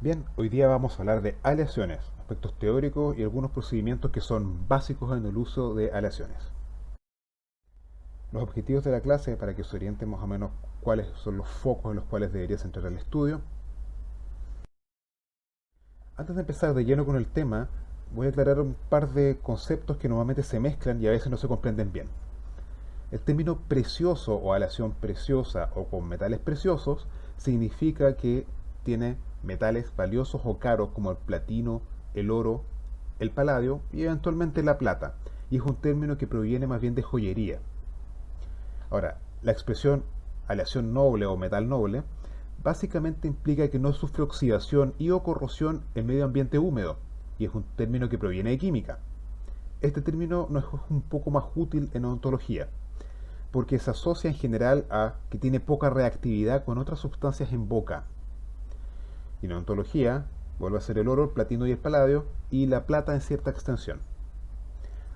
Bien, hoy día vamos a hablar de aleaciones, aspectos teóricos y algunos procedimientos que son básicos en el uso de aleaciones. Los objetivos de la clase, para que se orienten más o menos cuáles son los focos en los cuales debería centrar el estudio. Antes de empezar de lleno con el tema, voy a aclarar un par de conceptos que normalmente se mezclan y a veces no se comprenden bien. El término precioso o aleación preciosa o con metales preciosos significa que tiene metales valiosos o caros como el platino, el oro, el paladio y eventualmente la plata. Y es un término que proviene más bien de joyería. Ahora, la expresión aleación noble o metal noble básicamente implica que no sufre oxidación y o corrosión en medio ambiente húmedo, y es un término que proviene de química. Este término no es un poco más útil en odontología, porque se asocia en general a que tiene poca reactividad con otras sustancias en boca. Y en odontología vuelve a ser el oro, el platino y el paladio, y la plata en cierta extensión.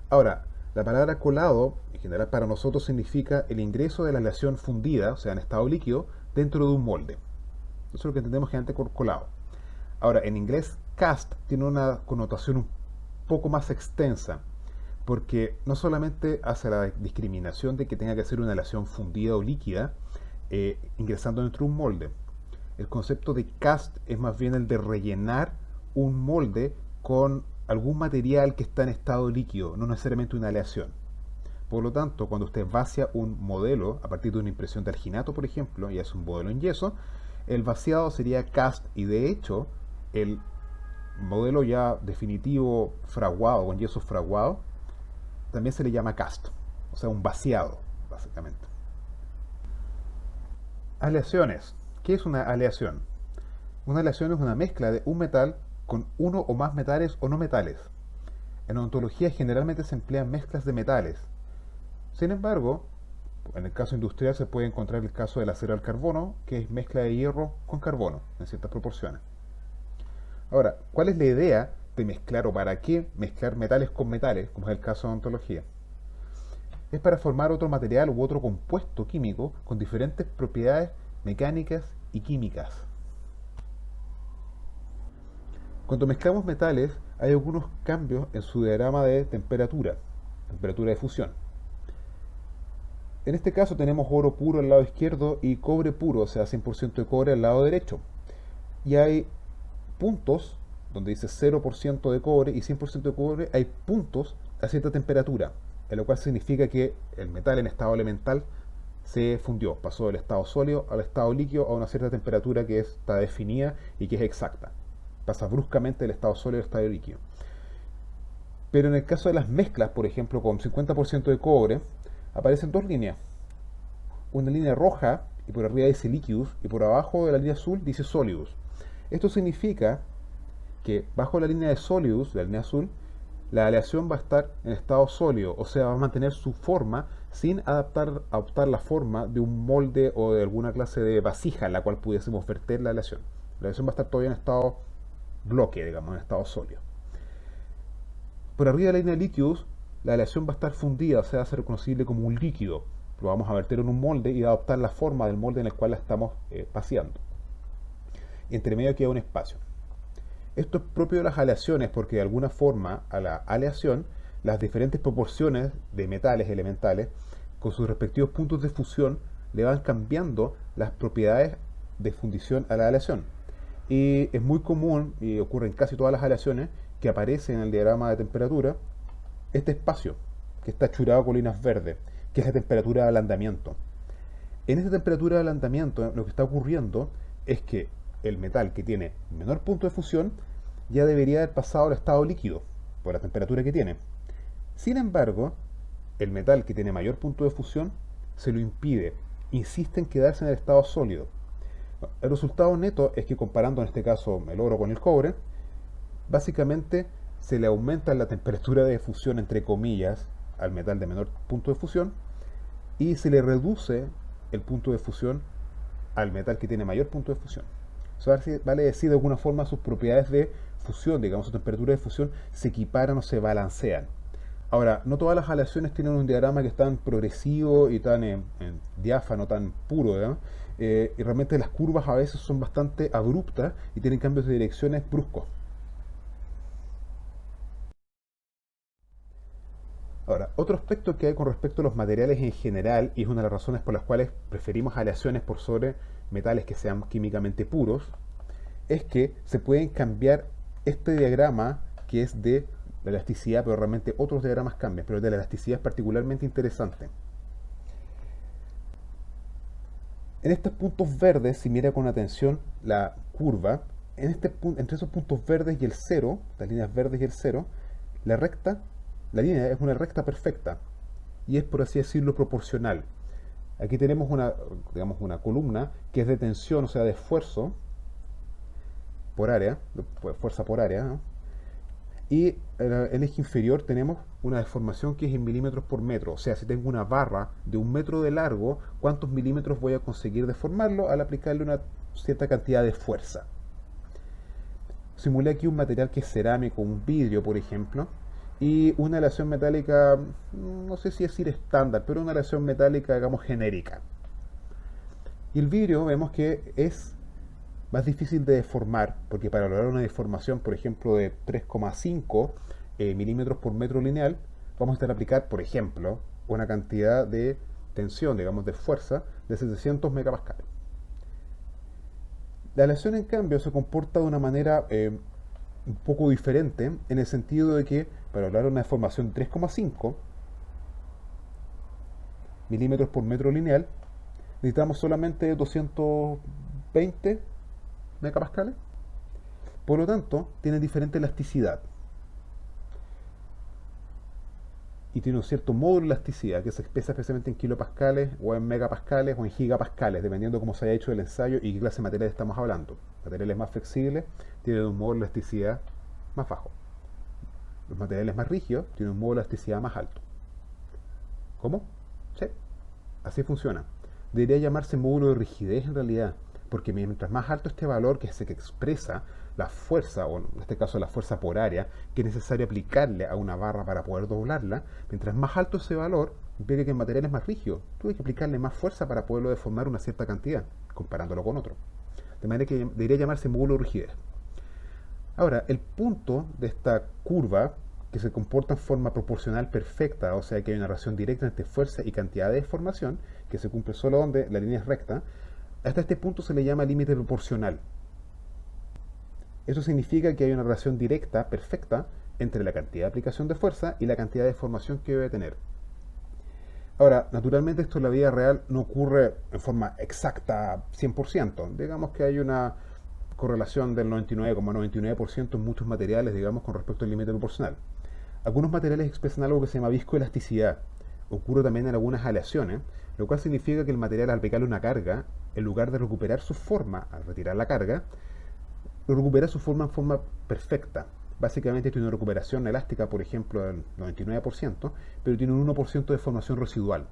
Ahora, la palabra colado, en general para nosotros, significa el ingreso de la aleación fundida, o sea, en estado líquido, dentro de un molde. Eso es lo que entendemos generalmente por colado. Ahora, en inglés, cast tiene una connotación un poco más extensa, porque no solamente hace la discriminación de que tenga que ser una aleación fundida o líquida, ingresando dentro de un molde. El concepto de cast es más bien el de rellenar un molde con algún material que está en estado líquido, no necesariamente una aleación. Por lo tanto, cuando usted vacia un modelo a partir de una impresión de alginato, por ejemplo, y es un modelo en yeso, el vaciado sería cast y de hecho el modelo ya definitivo fraguado, con yeso fraguado, también se le llama cast, o sea, un vaciado, básicamente. Aleaciones. ¿Qué es una aleación? Una aleación es una mezcla de un metal con uno o más metales o no metales. En odontología generalmente se emplean mezclas de metales. Sin embargo, en el caso industrial se puede encontrar el caso del acero al carbono, que es mezcla de hierro con carbono, en ciertas proporciones. Ahora, ¿cuál es la idea de mezclar o para qué mezclar metales con metales, como es el caso de odontología? Es para formar otro material u otro compuesto químico con diferentes propiedades mecánicas y químicas. Cuando mezclamos metales hay algunos cambios en su diagrama de temperatura de fusión. En este caso tenemos oro puro al lado izquierdo y cobre puro, o sea 100% de cobre al lado derecho. Y hay puntos donde dice 0% de cobre y 100% de cobre, hay puntos a cierta temperatura, en lo cual significa que el metal en estado elemental se fundió, pasó del estado sólido al estado líquido a una cierta temperatura que está definida y que es exacta. Pasa bruscamente del estado sólido al estado líquido. Pero en el caso de las mezclas, por ejemplo, con 50% de cobre, aparecen dos líneas. Una línea roja, y por arriba dice liquidus, y por abajo de la línea azul dice solidus. Esto significa que bajo la línea de solidus, la línea azul, la aleación va a estar en estado sólido, o sea, va a mantener su forma sin adoptar la forma de un molde o de alguna clase de vasija en la cual pudiésemos verter la aleación. La aleación va a estar todavía en estado bloque, digamos, en estado sólido. Por arriba de la línea de líquidos, la aleación va a estar fundida, o sea, va a ser reconocible como un líquido. Lo vamos a verter en un molde y va a adoptar la forma del molde en el cual la estamos vaciando. Y entre medio queda un espacio. Esto es propio de las aleaciones porque de alguna forma a la aleación las diferentes proporciones de metales elementales con sus respectivos puntos de fusión le van cambiando las propiedades de fundición a la aleación. Y es muy común, y ocurre en casi todas las aleaciones, que aparece en el diagrama de temperatura este espacio que está churado con líneas verdes, que es la temperatura de ablandamiento. En esta temperatura de ablandamiento lo que está ocurriendo es que el metal que tiene menor punto de fusión ya debería haber pasado al estado líquido por la temperatura que tiene. Sin embargo, el metal que tiene mayor punto de fusión se lo impide, insiste en quedarse en el estado sólido. El resultado neto es que comparando en este caso el oro con el cobre, básicamente se le aumenta la temperatura de fusión entre comillas al metal de menor punto de fusión y se le reduce el punto de fusión al metal que tiene mayor punto de fusión. Eso vale decir de alguna forma sus propiedades de fusión, digamos su temperatura de fusión, se equiparan o se balancean. Ahora, no todas las aleaciones tienen un diagrama que es tan progresivo y tan diáfano, tan puro, ¿no? Y realmente las curvas a veces son bastante abruptas y tienen cambios de direcciones bruscos. Ahora, otro aspecto que hay con respecto a los materiales en general, y es una de las razones por las cuales preferimos aleaciones por sobre metales que sean químicamente puros, es que se pueden cambiar este diagrama que es de la elasticidad, pero realmente otros diagramas cambian, pero el de la elasticidad es particularmente interesante. En estos puntos verdes, si mira con atención la curva, entre esos puntos verdes y el cero, las líneas verdes y el cero, la recta, la línea es una recta perfecta y es, por así decirlo, proporcional. Aquí tenemos una, digamos, una columna que es de tensión, o sea, de esfuerzo por área, fuerza por área, ¿no? Y en el eje inferior tenemos una deformación que es en milímetros por metro. O sea, si tengo una barra de 1 metro de largo, ¿cuántos milímetros voy a conseguir deformarlo al aplicarle una cierta cantidad de fuerza? Simulé aquí un material que es cerámico, un vidrio, por ejemplo, y una aleación metálica, no sé si decir estándar, pero una aleación metálica, digamos, genérica. Y el vidrio vemos que es más difícil de deformar, porque para lograr una deformación, por ejemplo, de 3,5 milímetros por metro lineal, vamos a estar aplicar, por ejemplo, una cantidad de tensión, digamos, de fuerza, de 700 megapascales. La aleación, en cambio, se comporta de una manera un poco diferente, en el sentido de que para lograr una deformación de 3,5 milímetros por metro lineal, necesitamos solamente 220 megapascales. Por lo tanto, tiene diferente elasticidad y tiene un cierto módulo de elasticidad que se expresa especialmente en kilopascales o en megapascales o en gigapascales, dependiendo cómo se haya hecho el ensayo y qué clase de materiales estamos hablando. Materiales más flexibles tienen un módulo de elasticidad más bajo. Los materiales más rígidos tienen un módulo de elasticidad más alto. ¿Cómo? Sí, así funciona. Debería llamarse módulo de rigidez en realidad, porque mientras más alto este valor que se expresa la fuerza, o en este caso la fuerza por área, que es necesario aplicarle a una barra para poder doblarla, mientras más alto ese valor, implica que el material es más rígido. Tuve que aplicarle más fuerza para poderlo deformar una cierta cantidad, comparándolo con otro. De manera que debería llamarse módulo de rigidez. Ahora, el punto de esta curva, que se comporta en forma proporcional perfecta, o sea que hay una relación directa entre fuerza y cantidad de deformación, que se cumple solo donde la línea es recta, hasta este punto se le llama límite proporcional. Eso significa que hay una relación directa, perfecta, entre la cantidad de aplicación de fuerza y la cantidad de deformación que debe tener. Ahora, naturalmente esto en la vida real no ocurre en forma exacta 100%. Digamos que hay una correlación del 99,99% en muchos materiales, digamos, con respecto al límite proporcional. Algunos materiales expresan algo que se llama viscoelasticidad. Ocurre también en algunas aleaciones, lo cual significa que el material, al aplicarle una carga, en lugar de recuperar su forma al retirar la carga, lo recupera su forma en forma perfecta. Básicamente tiene una recuperación elástica, por ejemplo, del 99%, pero tiene un 1% de formación residual.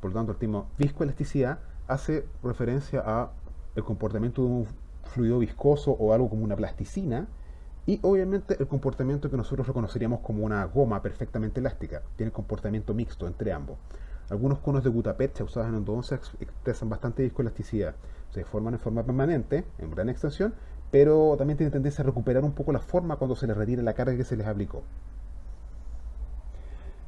Por lo tanto, el término viscoelasticidad hace referencia a el comportamiento de un fluido viscoso o algo como una plasticina, y obviamente el comportamiento que nosotros reconoceríamos como una goma perfectamente elástica. Tiene comportamiento mixto entre ambos. Algunos conos de gutapercha usados en endodoncia expresan bastante viscoelasticidad. Se forman en forma permanente, en gran extensión, pero también tienen tendencia a recuperar un poco la forma cuando se les retire la carga que se les aplicó.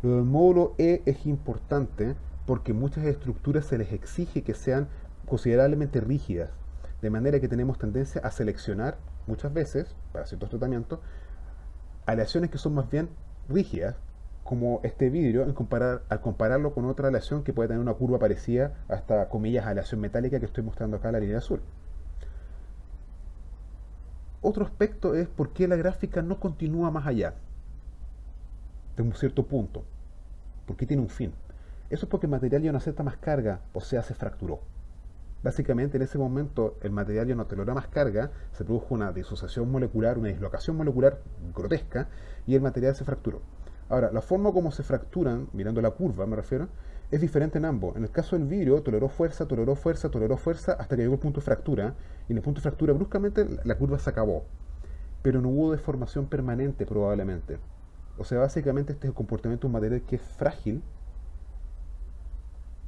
Lo del módulo E es importante porque muchas estructuras se les exige que sean considerablemente rígidas, de manera que tenemos tendencia a seleccionar muchas veces, para ciertos tratamientos, aleaciones que son más bien rígidas, como este vidrio, al compararlo con otra aleación que puede tener una curva parecida a esta, comillas, aleación metálica que estoy mostrando acá en la línea azul. Otro aspecto es por qué la gráfica no continúa más allá de un cierto punto. ¿Por qué tiene un fin? Eso es porque el material ya no acepta más carga, o sea, se fracturó. Básicamente en ese momento el material ya no tolera más carga, se produjo una disociación molecular, una dislocación molecular grotesca y el material se fracturó. Ahora, la forma como se fracturan, mirando la curva me refiero, es diferente en ambos. En el caso del vidrio, toleró fuerza, toleró fuerza, toleró fuerza, hasta que llegó el punto de fractura, y en el punto de fractura bruscamente la curva se acabó. Pero no hubo deformación permanente probablemente. O sea, básicamente este es el comportamiento de un material que es frágil,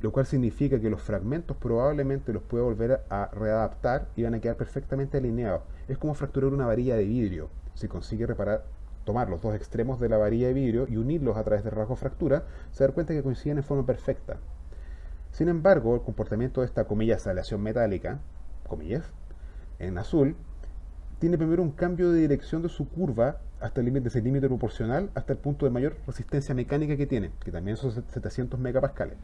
lo cual significa que los fragmentos probablemente los puede volver a readaptar y van a quedar perfectamente alineados. Es como fracturar una varilla de vidrio. Si consigue reparar, tomar los dos extremos de la varilla de vidrio y unirlos a través de rasgo fractura, se da cuenta que coinciden en forma perfecta. Sin embargo, el comportamiento de esta, comillas, aleación metálica, comillas, en azul, tiene primero un cambio de dirección de su curva hasta el límite, desde el límite proporcional hasta el punto de mayor resistencia mecánica que tiene, que también son 700 megapascales.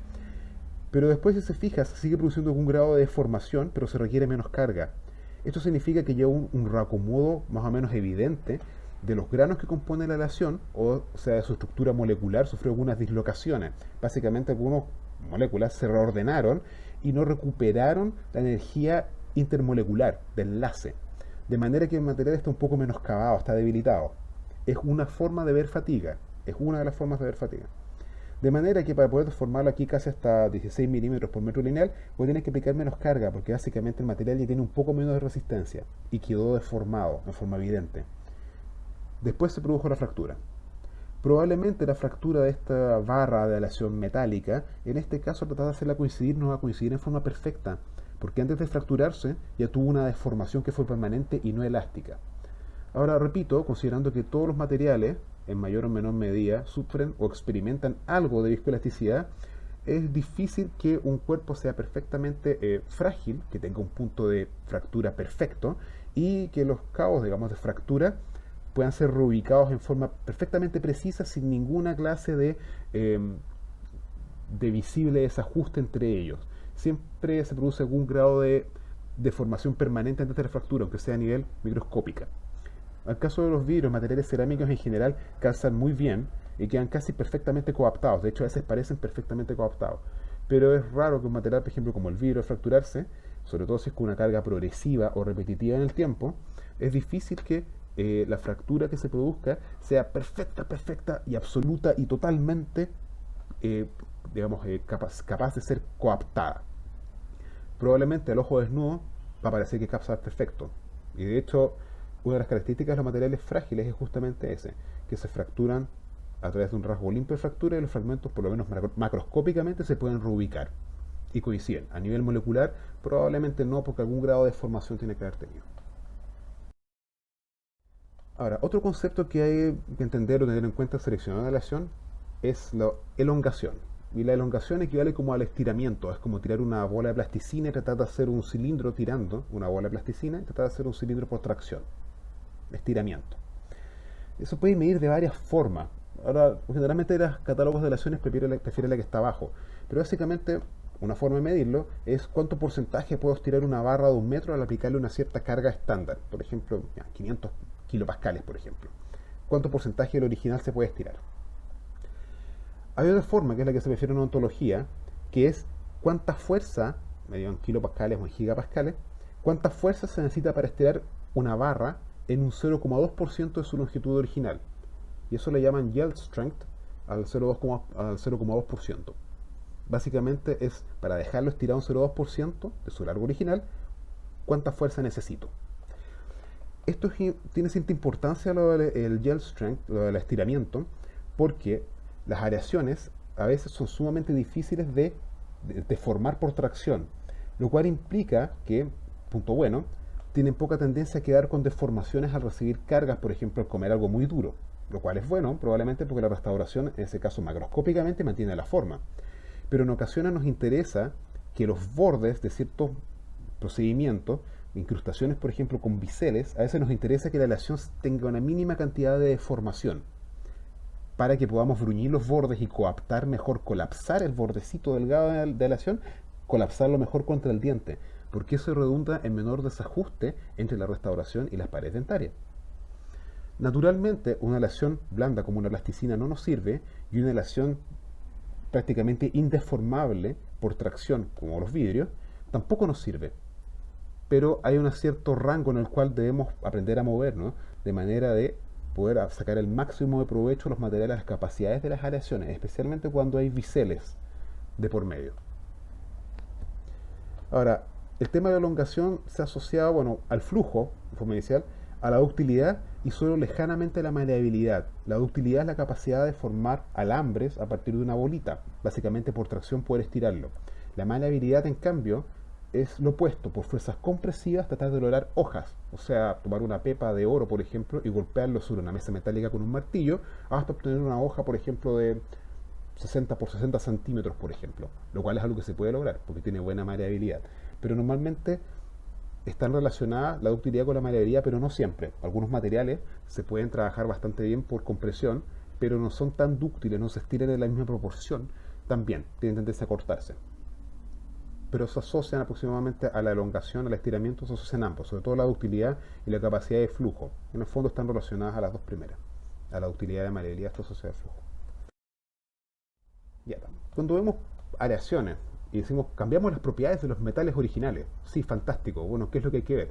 Pero después, si se fija, se sigue produciendo algún grado de deformación, pero se requiere menos carga. Esto significa que lleva un reacomodo más o menos evidente de los granos que componen la aleación, o sea, de su estructura molecular sufrió algunas dislocaciones. Básicamente, algunas moléculas se reordenaron y no recuperaron la energía intermolecular del enlace. De manera que el material está un poco menoscabado, está debilitado. Es una forma de ver fatiga. Es una de las formas de ver fatiga. De manera que para poder transformarlo aquí casi hasta 16 milímetros por metro lineal, pues tienes que aplicar menos carga, porque básicamente el material ya tiene un poco menos de resistencia y quedó deformado en forma evidente. Después se produjo la fractura. Probablemente la fractura de esta barra de aleación metálica, en este caso tratar de hacerla coincidir, no va a coincidir en forma perfecta, porque antes de fracturarse ya tuvo una deformación que fue permanente y no elástica. Ahora, repito, considerando que todos los materiales, en mayor o menor medida, sufren o experimentan algo de viscoelasticidad, es difícil que un cuerpo sea perfectamente frágil, que tenga un punto de fractura perfecto, y que los cabos, digamos, de fractura puedan ser reubicados en forma perfectamente precisa sin ninguna clase de visible desajuste entre ellos. Siempre se produce algún grado de deformación permanente antes de la fractura, aunque sea a nivel microscópica. Al caso de los vidrios, materiales cerámicos en general calzan muy bien y quedan casi perfectamente coaptados. De hecho, a veces parecen perfectamente coaptados. Pero es raro que un material, por ejemplo, como el vidrio, fracturarse, sobre todo si es con una carga progresiva o repetitiva en el tiempo, es difícil que la fractura que se produzca sea perfecta y absoluta y totalmente, eh, capaz de ser coaptada. Probablemente al ojo desnudo va a parecer que capsa perfecto. Y de hecho, una de las características de los materiales frágiles es justamente ese, que se fracturan a través de un rasgo limpio de fractura y los fragmentos, por lo menos macroscópicamente, se pueden reubicar y coinciden. A nivel molecular, probablemente no, porque algún grado de deformación tiene que haber tenido. Ahora, otro concepto que hay que entender o tener en cuenta al seleccionar una aleación es la elongación. Y la elongación equivale como al estiramiento, es como tirar una bola de plasticina y tratar de hacer un cilindro tirando una bola de plasticina y tratar de hacer un cilindro por tracción. Estiramiento. Eso puede medir de varias formas. Ahora, generalmente los catálogos de aleaciones prefieren la que está abajo. Pero básicamente, una forma de medirlo es cuánto porcentaje puedo estirar una barra de 1 metro al aplicarle una cierta carga estándar. Por ejemplo, 500 kilopascales, por ejemplo. ¿Cuánto porcentaje del original se puede estirar? Hay otra forma, que es la que se refiere a una ontología, que es cuánta fuerza, medio en kilopascales o en gigapascales, cuánta fuerza se necesita para estirar una barra en un 0,2% de su longitud original. Y eso le llaman yield strength al 0,2%. Básicamente es, para dejarlo estirado un 0,2% de su largo original, cuánta fuerza necesito. Esto tiene cierta importancia, lo del yield strength, lo del estiramiento, porque las aleaciones a veces son sumamente difíciles de formar por tracción, lo cual implica que, punto bueno, tienen poca tendencia a quedar con deformaciones al recibir cargas, por ejemplo, al comer algo muy duro, lo cual es bueno, probablemente porque la restauración, en ese caso macroscópicamente, mantiene la forma. Pero en ocasiones nos interesa que los bordes de ciertos procedimientos, incrustaciones, por ejemplo, con biseles, a veces nos interesa que la aleación tenga una mínima cantidad de deformación para que podamos bruñir los bordes y coaptar mejor, colapsar el bordecito delgado de aleación, colapsarlo mejor contra el diente, porque eso redunda en menor desajuste entre la restauración y las paredes dentarias. Naturalmente, una aleación blanda como una plasticina no nos sirve, y una aleación prácticamente indeformable por tracción, como los vidrios, tampoco nos sirve. Pero hay un cierto rango en el cual debemos aprender a movernos, de manera de poder sacar el máximo de provecho a los materiales, las capacidades de las aleaciones, especialmente cuando hay biseles de por medio. Ahora, el tema de la elongación se ha asociado, bueno, al flujo, de forma inicial, a la ductilidad y solo lejanamente la maleabilidad. La ductilidad es la capacidad de formar alambres a partir de una bolita, básicamente por tracción poder estirarlo. La maleabilidad, en cambio, es lo opuesto, por fuerzas compresivas tratar de lograr hojas, o sea, tomar una pepa de oro, por ejemplo, y golpearlo sobre una mesa metálica con un martillo, hasta obtener una hoja, por ejemplo, de 60 por 60 centímetros, por ejemplo, lo cual es algo que se puede lograr, porque tiene buena maleabilidad. Pero normalmente están relacionadas la ductilidad con la maleabilidad, pero no siempre. Algunos materiales se pueden trabajar bastante bien por compresión, pero no son tan dúctiles, no se estiran en la misma proporción, también tienen tendencia a cortarse. Pero se asocian aproximadamente a la elongación, al estiramiento, se asocian ambos, sobre todo la ductilidad y la capacidad de flujo. En el fondo están relacionadas a las dos primeras, a la ductilidad y la maleabilidad, esta asociada de flujo. Ya, cuando vemos aleaciones y decimos cambiamos las propiedades de los metales originales, sí, fantástico, bueno, ¿qué es lo que hay que ver?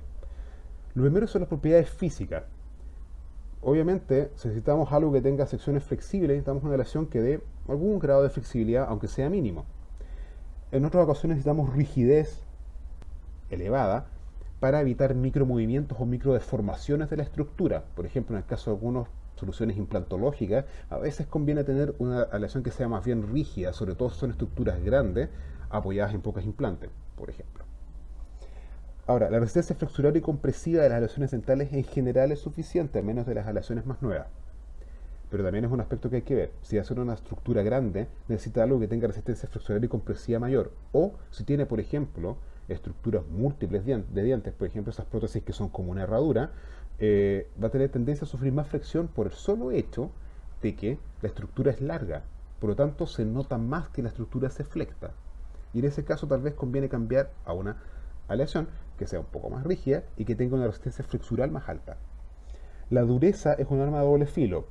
Lo primero son las propiedades físicas. Obviamente, si necesitamos algo que tenga secciones flexibles, necesitamos una aleación que dé algún grado de flexibilidad, aunque sea mínimo. En otras ocasiones necesitamos rigidez elevada para evitar micromovimientos o microdeformaciones de la estructura. Por ejemplo, en el caso de algunas soluciones implantológicas, a veces conviene tener una aleación que sea más bien rígida, sobre todo si son estructuras grandes apoyadas en pocos implantes, por ejemplo. Ahora, la resistencia flexural y compresiva de las aleaciones dentales en general es suficiente, a menos de las aleaciones más nuevas. Pero también es un aspecto que hay que ver. Si hace una estructura grande, necesita algo que tenga resistencia flexural y compresiva mayor. O si tiene, por ejemplo, estructuras múltiples de dientes, por ejemplo, esas prótesis que son como una herradura, va a tener tendencia a sufrir más fricción por el solo hecho de que la estructura es larga. Por lo tanto, se nota más que la estructura se flecta. Y en ese caso tal vez conviene cambiar a una aleación que sea un poco más rígida y que tenga una resistencia flexural más alta. La dureza es un arma de doble filo.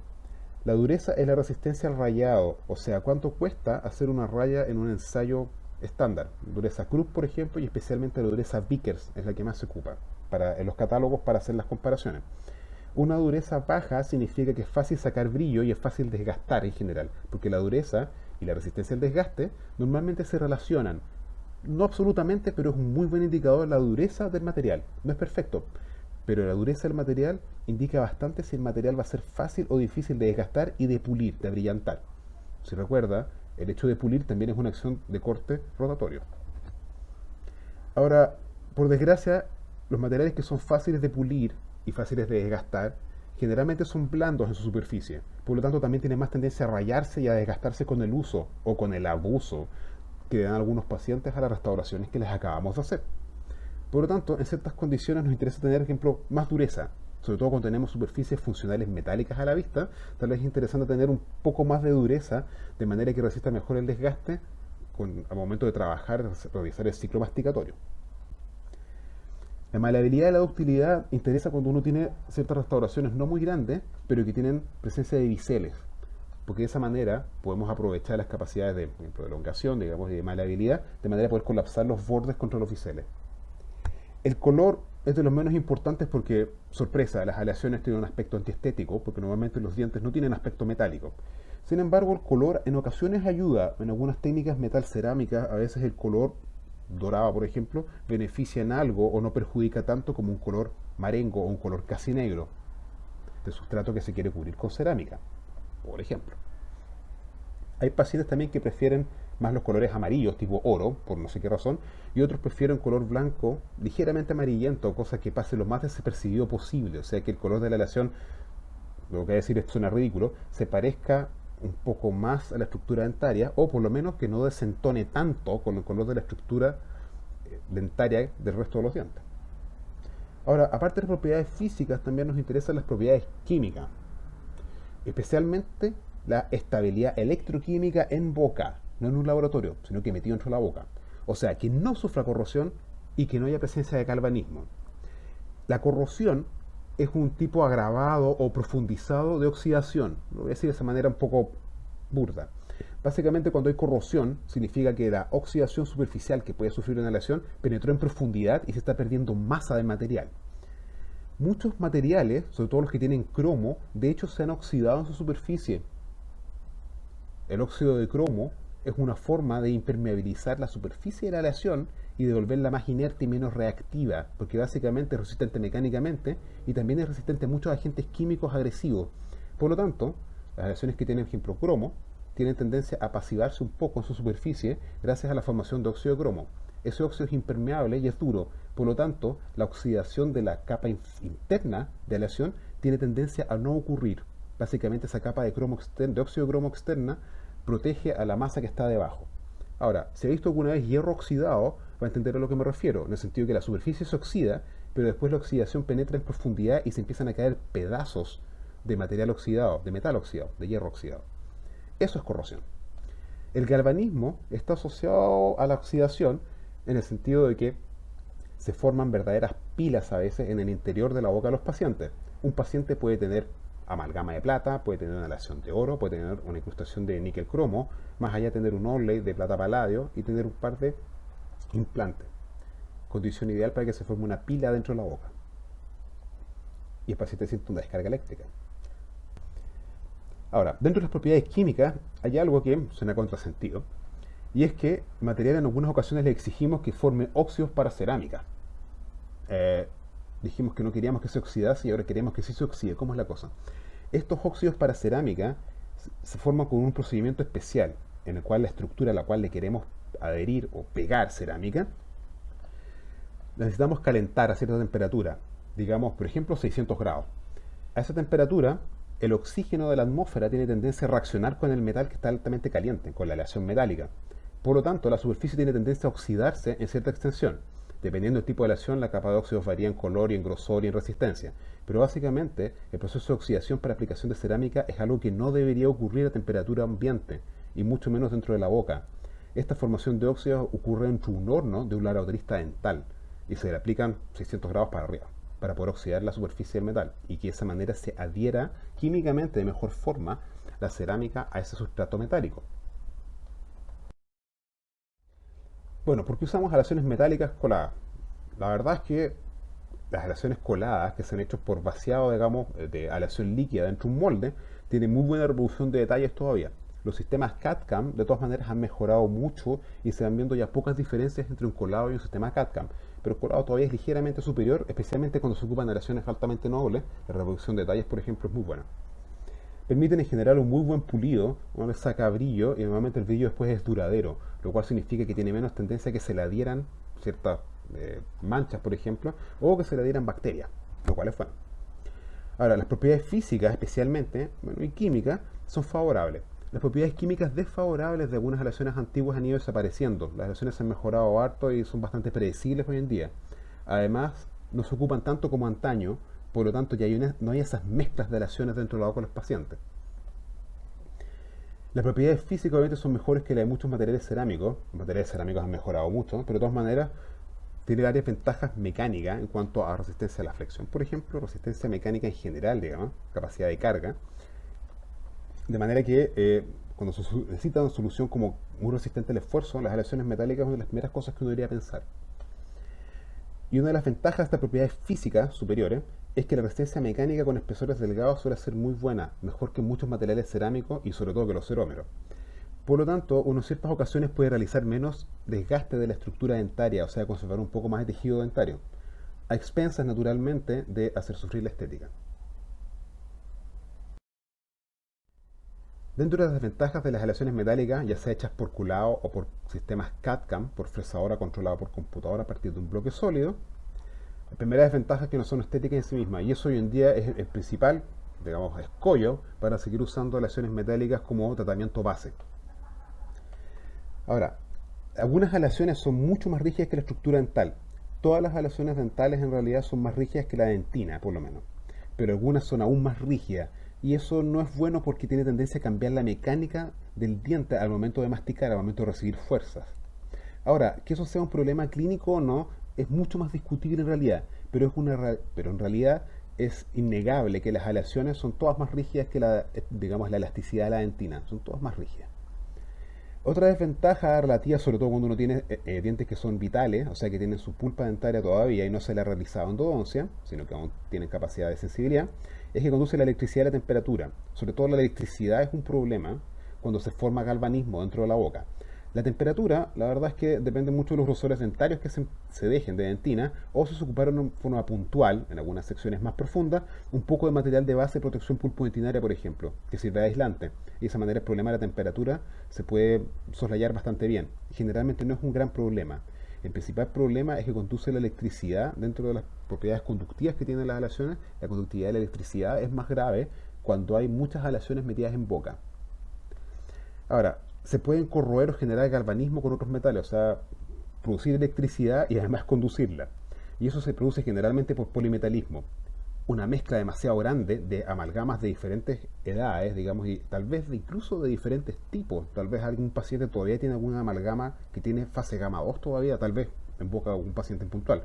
La dureza es la resistencia al rayado, o sea, cuánto cuesta hacer una raya en un ensayo estándar. Dureza Krupp, por ejemplo, y especialmente la dureza Vickers es la que más se ocupa en los catálogos para hacer las comparaciones. Una dureza baja significa que es fácil sacar brillo y es fácil desgastar en general, porque la dureza y la resistencia al desgaste normalmente se relacionan. No absolutamente, pero es un muy buen indicador la dureza del material. No es perfecto, pero la dureza del material indica bastante si el material va a ser fácil o difícil de desgastar y de pulir, de brillantar. Si recuerda, el hecho de pulir también es una acción de corte rotatorio. Ahora, por desgracia, los materiales que son fáciles de pulir y fáciles de desgastar generalmente son blandos en su superficie. Por lo tanto, también tienen más tendencia a rayarse y a desgastarse con el uso o con el abuso que dan algunos pacientes a las restauraciones que les acabamos de hacer. Por lo tanto, en ciertas condiciones nos interesa tener, por ejemplo, más dureza, sobre todo cuando tenemos superficies funcionales metálicas a la vista. Tal vez es interesante tener un poco más de dureza, de manera que resista mejor el desgaste al momento de trabajar, realizar el ciclo masticatorio. La maleabilidad y la ductilidad interesa cuando uno tiene ciertas restauraciones no muy grandes, pero que tienen presencia de biseles, porque de esa manera podemos aprovechar las capacidades de, por ejemplo, de elongación, digamos, y de maleabilidad, de manera de poder colapsar los bordes contra los biseles. El color es de los menos importantes porque, sorpresa, las aleaciones tienen un aspecto antiestético, porque normalmente los dientes no tienen aspecto metálico. Sin embargo, el color en ocasiones ayuda. En algunas técnicas metal cerámica, a veces el color dorado, por ejemplo, beneficia en algo o no perjudica tanto como un color marengo o un color casi negro de sustrato que se quiere cubrir con cerámica, por ejemplo. Hay pacientes también que prefieren más los colores amarillos, tipo oro, por no sé qué razón, y otros prefieren color blanco, ligeramente amarillento, cosa que pase lo más desapercibido posible, o sea que el color de la aleación, lo que voy a decir esto suena ridículo, se parezca un poco más a la estructura dentaria, o por lo menos que no desentone tanto con el color de la estructura dentaria del resto de los dientes. Ahora, aparte de las propiedades físicas, también nos interesan las propiedades químicas, especialmente la estabilidad electroquímica en boca, no en un laboratorio, sino que metido dentro de la boca. O sea, que no sufra corrosión y que no haya presencia de galvanismo. La corrosión es un tipo agravado o profundizado de oxidación. Lo voy a decir de esa manera un poco burda. Básicamente, cuando hay corrosión, significa que la oxidación superficial que puede sufrir una aleación penetró en profundidad y se está perdiendo masa de material. Muchos materiales, sobre todo los que tienen cromo, de hecho se han oxidado en su superficie. El óxido de cromo es una forma de impermeabilizar la superficie de la aleación y de volverla más inerte y menos reactiva, porque básicamente es resistente mecánicamente y también es resistente a muchos agentes químicos agresivos. Por lo tanto, las aleaciones que tienen, por ejemplo, cromo, tienen tendencia a pasivarse un poco en su superficie gracias a la formación de óxido de cromo. Ese óxido es impermeable y es duro, por lo tanto, la oxidación de la capa interna de aleación tiene tendencia a no ocurrir. Básicamente esa capa de, de óxido de cromo externa protege a la masa que está debajo. Ahora, si ha visto alguna vez hierro oxidado, va a entender a lo que me refiero, en el sentido que la superficie se oxida, pero después la oxidación penetra en profundidad y se empiezan a caer pedazos de material oxidado, de metal oxidado, de hierro oxidado. Eso es corrosión. El galvanismo está asociado a la oxidación en el sentido de que se forman verdaderas pilas a veces en el interior de la boca de los pacientes. Un paciente puede tener amalgama de plata, puede tener una aleación de oro, puede tener una incrustación de níquel cromo, más allá de tener un overlay de plata paladio y tener un par de implantes. Condición ideal para que se forme una pila dentro de la boca. Y el paciente siente una descarga eléctrica. Ahora, dentro de las propiedades químicas hay algo que suena contrasentido, y es que material en algunas ocasiones le exigimos que forme óxidos para cerámica. Dijimos que no queríamos que se oxidase y ahora queremos que sí se oxide. ¿Cómo es la cosa? Estos óxidos para cerámica se forman con un procedimiento especial, en el cual la estructura a la cual le queremos adherir o pegar cerámica, necesitamos calentar a cierta temperatura, digamos, por ejemplo, 600 grados. A esa temperatura, el oxígeno de la atmósfera tiene tendencia a reaccionar con el metal que está altamente caliente, con la aleación metálica. Por lo tanto, la superficie tiene tendencia a oxidarse en cierta extensión. Dependiendo del tipo de aleación, la capa de óxidos varía en color y en grosor y en resistencia. Pero básicamente, el proceso de oxidación para aplicación de cerámica es algo que no debería ocurrir a temperatura ambiente, y mucho menos dentro de la boca. Esta formación de óxidos ocurre dentro de un horno de un laboratorista dental, y se le aplican 600 grados para arriba, para poder oxidar la superficie del metal, y que de esa manera se adhiera químicamente de mejor forma la cerámica a ese sustrato metálico. Bueno, ¿por qué usamos aleaciones metálicas coladas? La verdad es que las aleaciones coladas que se han hecho por vaciado, digamos, de aleación líquida dentro de un molde, tienen muy buena reproducción de detalles todavía. Los sistemas CAD-CAM de todas maneras han mejorado mucho y se van viendo ya pocas diferencias entre un colado y un sistema CAD-CAM. Pero el colado todavía es ligeramente superior, especialmente cuando se ocupan aleaciones altamente nobles. La reproducción de detalles, por ejemplo, es muy buena. Permiten en general un muy buen pulido, no le saca brillo y normalmente el brillo después es duradero, lo cual significa que tiene menos tendencia a que se le adhieran ciertas manchas, por ejemplo, o que se le adhieran bacterias, lo cual es bueno. Ahora, las propiedades físicas especialmente, bueno, y químicas, son favorables. Las propiedades químicas desfavorables de algunas aleaciones antiguas han ido desapareciendo. Las aleaciones han mejorado harto y son bastante predecibles hoy en día. Además, no se ocupan tanto como antaño, por lo tanto ya no hay esas mezclas de aleaciones dentro de la boca de los pacientes. Las propiedades físicas obviamente son mejores que las de muchos materiales cerámicos. Los materiales cerámicos han mejorado mucho, pero de todas maneras tiene varias ventajas mecánicas en cuanto a resistencia a la flexión. Por ejemplo, resistencia mecánica en general, digamos, capacidad de carga. De manera que cuando se necesita una solución como muy resistente al esfuerzo, las aleaciones metálicas es una de las primeras cosas que uno debería pensar. Y una de las ventajas de estas propiedades físicas superiores es que la resistencia mecánica con espesores delgados suele ser muy buena, mejor que muchos materiales cerámicos y sobre todo que los cerómeros. Por lo tanto, uno en ciertas ocasiones puede realizar menos desgaste de la estructura dentaria, o sea, conservar un poco más de tejido dentario, a expensas naturalmente de hacer sufrir la estética. Dentro de las desventajas de las aleaciones metálicas, ya sea hechas por culado o por sistemas CAD-CAM, por fresadora controlada por computadora a partir de un bloque sólido, la primera desventaja es que no son estéticas en sí mismas, y eso hoy en día es el principal, digamos, escollo para seguir usando aleaciones metálicas como tratamiento base. Ahora, algunas aleaciones son mucho más rígidas que la estructura dental. Todas las aleaciones dentales en realidad son más rígidas que la dentina, por lo menos. Pero algunas son aún más rígidas. Y eso no es bueno porque tiene tendencia a cambiar la mecánica del diente al momento de masticar, al momento de recibir fuerzas. Ahora, que eso sea un problema clínico o no, es mucho más discutible en realidad. Pero en realidad es innegable que las aleaciones son todas más rígidas que digamos, la elasticidad de la dentina. Son todas más rígidas. Otra desventaja relativa, sobre todo cuando uno tiene dientes que son vitales, o sea que tienen su pulpa dentaria todavía y no se le ha realizado endodoncia, sino que aún tienen capacidad de sensibilidad, es que conduce la electricidad y la temperatura. Sobre todo la electricidad es un problema cuando se forma galvanismo dentro de la boca. La temperatura, la verdad es que depende mucho de los grosores dentarios que se dejen de dentina o si se ocuparon de forma puntual, en algunas secciones más profundas, un poco de material de base de protección pulpo-dentinaria, por ejemplo, que sirve de aislante. Y de esa manera el problema de la temperatura se puede soslayar bastante bien. Generalmente no es un gran problema. El principal problema es que conduce la electricidad dentro de las propiedades conductivas que tienen las aleaciones. La conductividad de la electricidad es más grave cuando hay muchas aleaciones metidas en boca. Ahora, se pueden corroer o generar galvanismo con otros metales, o sea, producir electricidad y además conducirla. Y eso se produce generalmente por polimetalismo. Una mezcla demasiado grande de amalgamas de diferentes edades, digamos, y tal vez incluso de diferentes tipos. Tal vez algún paciente todavía tiene alguna amalgama que tiene fase gamma 2 todavía, tal vez en boca de algún paciente en puntual.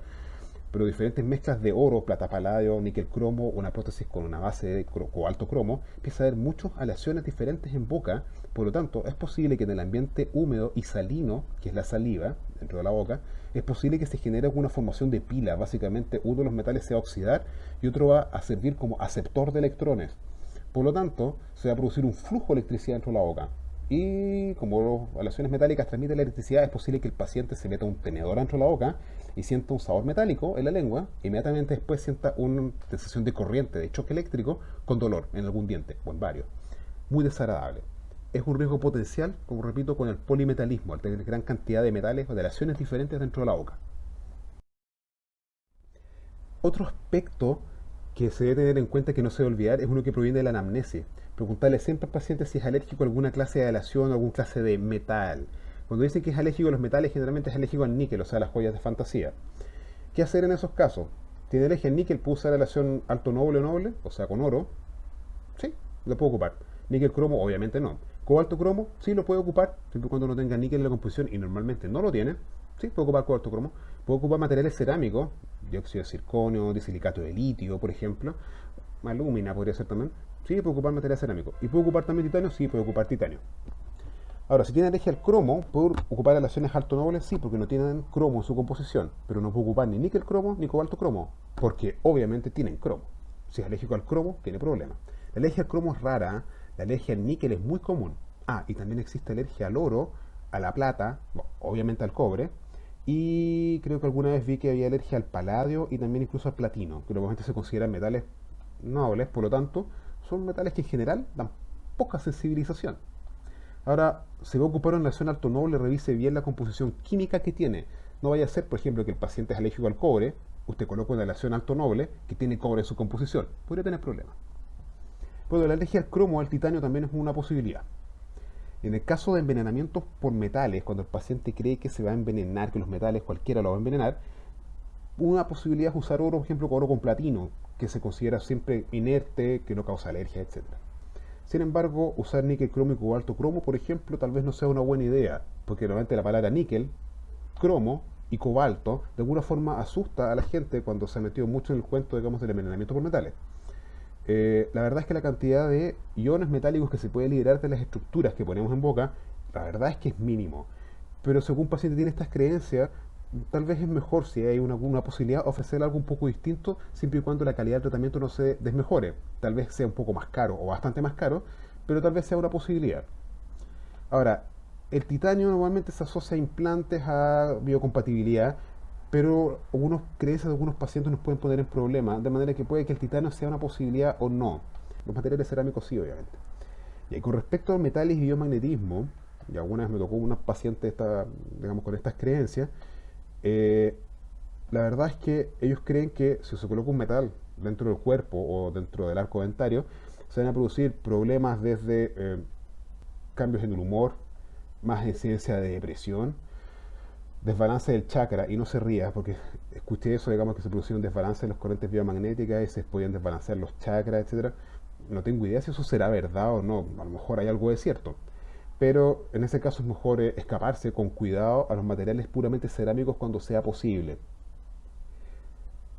Pero diferentes mezclas de oro, plata paladio, níquel cromo, una prótesis con una base de cobalto cromo, empieza a haber muchas aleaciones diferentes en boca. Por lo tanto, es posible que en el ambiente húmedo y salino, que es la saliva dentro de la boca, es posible que se genere alguna formación de pila. Básicamente, uno de los metales se va a oxidar y otro va a servir como aceptor de electrones. Por lo tanto, se va a producir un flujo de electricidad dentro de la boca. Y como las aleaciones metálicas transmiten la electricidad, es posible que el paciente se meta un tenedor dentro de la boca y sienta un sabor metálico en la lengua, e inmediatamente después sienta una sensación de corriente, de choque eléctrico, con dolor en algún diente o en varios. Muy desagradable. Es un riesgo potencial, como repito, con el polimetalismo, al tener gran cantidad de metales o de aleaciones diferentes dentro de la boca. Otro aspecto que se debe tener en cuenta, que no se debe olvidar, es uno que proviene de la anamnesis. Preguntarle siempre al paciente si es alérgico a alguna clase de aleación o alguna clase de metal. Cuando dicen que es alérgico a los metales, generalmente es alérgico al níquel, o sea, las joyas de fantasía. ¿Qué hacer en esos casos? ¿Tiene alergia al níquel? ¿Puede usar aleación alto noble o noble? O sea, con oro. Sí, lo puedo ocupar. Níquel cromo, obviamente no. Cobalto cromo, sí lo puede ocupar, siempre y cuando no tenga níquel en la composición, y normalmente no lo tiene. Sí, puedo ocupar cobalto cromo. Puedo ocupar materiales cerámicos, dióxido de circonio, disilicato de litio, por ejemplo. Alúmina podría ser también. Sí, puedo ocupar material cerámico. ¿Y puedo ocupar también titanio? Sí, puedo ocupar titanio. Ahora, si tiene alergia al cromo, ¿puedo ocupar aleaciones alto nobles? Sí, porque no tienen cromo en su composición. Pero no puedo ocupar ni níquel cromo ni cobalto cromo, porque obviamente tienen cromo. Si es alérgico al cromo, tiene problemas. La alergia al cromo es rara, la alergia al níquel es muy común. Ah, y también existe alergia al oro, a la plata, bueno, obviamente al cobre, y creo que alguna vez vi que había alergia al paladio y también incluso al platino, que normalmente se consideran metales nobles, por lo tanto, son metales que en general dan poca sensibilización. Ahora, se va a ocupar una aleación alto noble, revise bien la composición química que tiene. No vaya a ser, por ejemplo, que el paciente es alérgico al cobre, usted coloca una aleación alto noble que tiene cobre en su composición. Podría tener problemas. Pero la alergia al cromo o al titanio también es una posibilidad. En el caso de envenenamientos por metales, cuando el paciente cree que se va a envenenar, que los metales cualquiera lo va a envenenar, una posibilidad es usar oro, por ejemplo, oro con platino, que se considera siempre inerte, que no causa alergia, etcétera. Sin embargo, usar níquel cromo y cobalto cromo, por ejemplo, tal vez no sea una buena idea, porque normalmente la palabra níquel, cromo y cobalto de alguna forma asusta a la gente cuando se ha metido mucho en el cuento, digamos, del envenenamiento por metales. La verdad es que la cantidad de iones metálicos que se puede liberar de las estructuras que ponemos en boca, la verdad es que es mínimo. Pero si algún paciente tiene estas creencias, tal vez es mejor, si hay una posibilidad, ofrecer algo un poco distinto, siempre y cuando la calidad del tratamiento no se desmejore. Tal vez sea un poco más caro o bastante más caro, pero tal vez sea una posibilidad. Ahora, el titanio normalmente se asocia a implantes, a biocompatibilidad, pero algunas creencias de algunos pacientes nos pueden poner en problema, de manera que puede que el titanio sea una posibilidad o no. Los materiales cerámicos sí, obviamente. Y con respecto a metales y biomagnetismo, y alguna vez me tocó una paciente digamos, con estas creencias, eh, la verdad es que ellos creen que si se coloca un metal dentro del cuerpo o dentro del arco dentario, se van a producir problemas desde cambios en el humor, más incidencia de depresión, desbalance del chakra, y no se ría, porque escuché eso, digamos, que se producía un desbalance en las corrientes biomagnéticas y se podían desbalancear los chakras, etcétera. No tengo idea si eso será verdad o no, a lo mejor hay algo de cierto. Pero en ese caso es mejor escaparse con cuidado a los materiales puramente cerámicos cuando sea posible.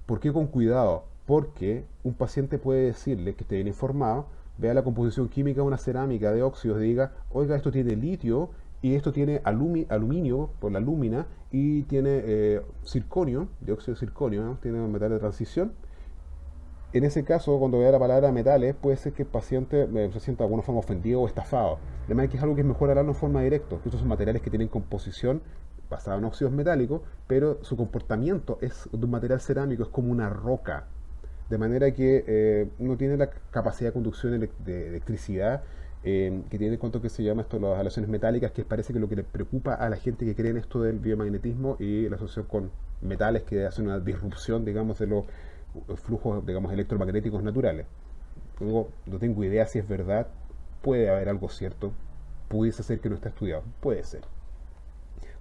¿Por qué con cuidado? Porque un paciente puede decirle que esté bien informado, vea la composición química de una cerámica de óxidos y diga, oiga, esto tiene litio y esto tiene aluminio por la alúmina y tiene circonio, dióxido de circonio, ¿no? Tiene un metal de transición. En ese caso, cuando vea la palabra metales, puede ser que el paciente se sienta de alguna forma ofendido o estafado. Además, que es algo que es mejor hablarlo en forma directa, que estos son materiales que tienen composición basada en óxidos metálicos, pero su comportamiento es de un material cerámico, es como una roca. De manera que no tiene la capacidad de conducción de electricidad que tiene en cuanto que se llama esto las aleaciones metálicas, que parece que lo que le preocupa a la gente que cree en esto del biomagnetismo y la asociación con metales que hacen una disrupción, digamos, de los flujos, digamos, electromagnéticos naturales. Luego, no tengo idea si es verdad, puede haber algo cierto, pudiese ser que no está estudiado, puede ser.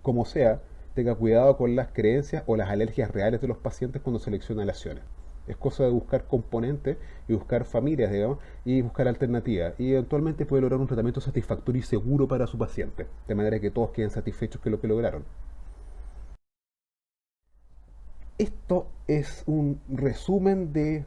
Como sea, tenga cuidado con las creencias o las alergias reales de los pacientes cuando selecciona aleaciones. Es cosa de buscar componentes y buscar familias, digamos, y buscar alternativas. Y eventualmente puede lograr un tratamiento satisfactorio y seguro para su paciente, de manera que todos queden satisfechos con lo que lograron. Esto es un resumen de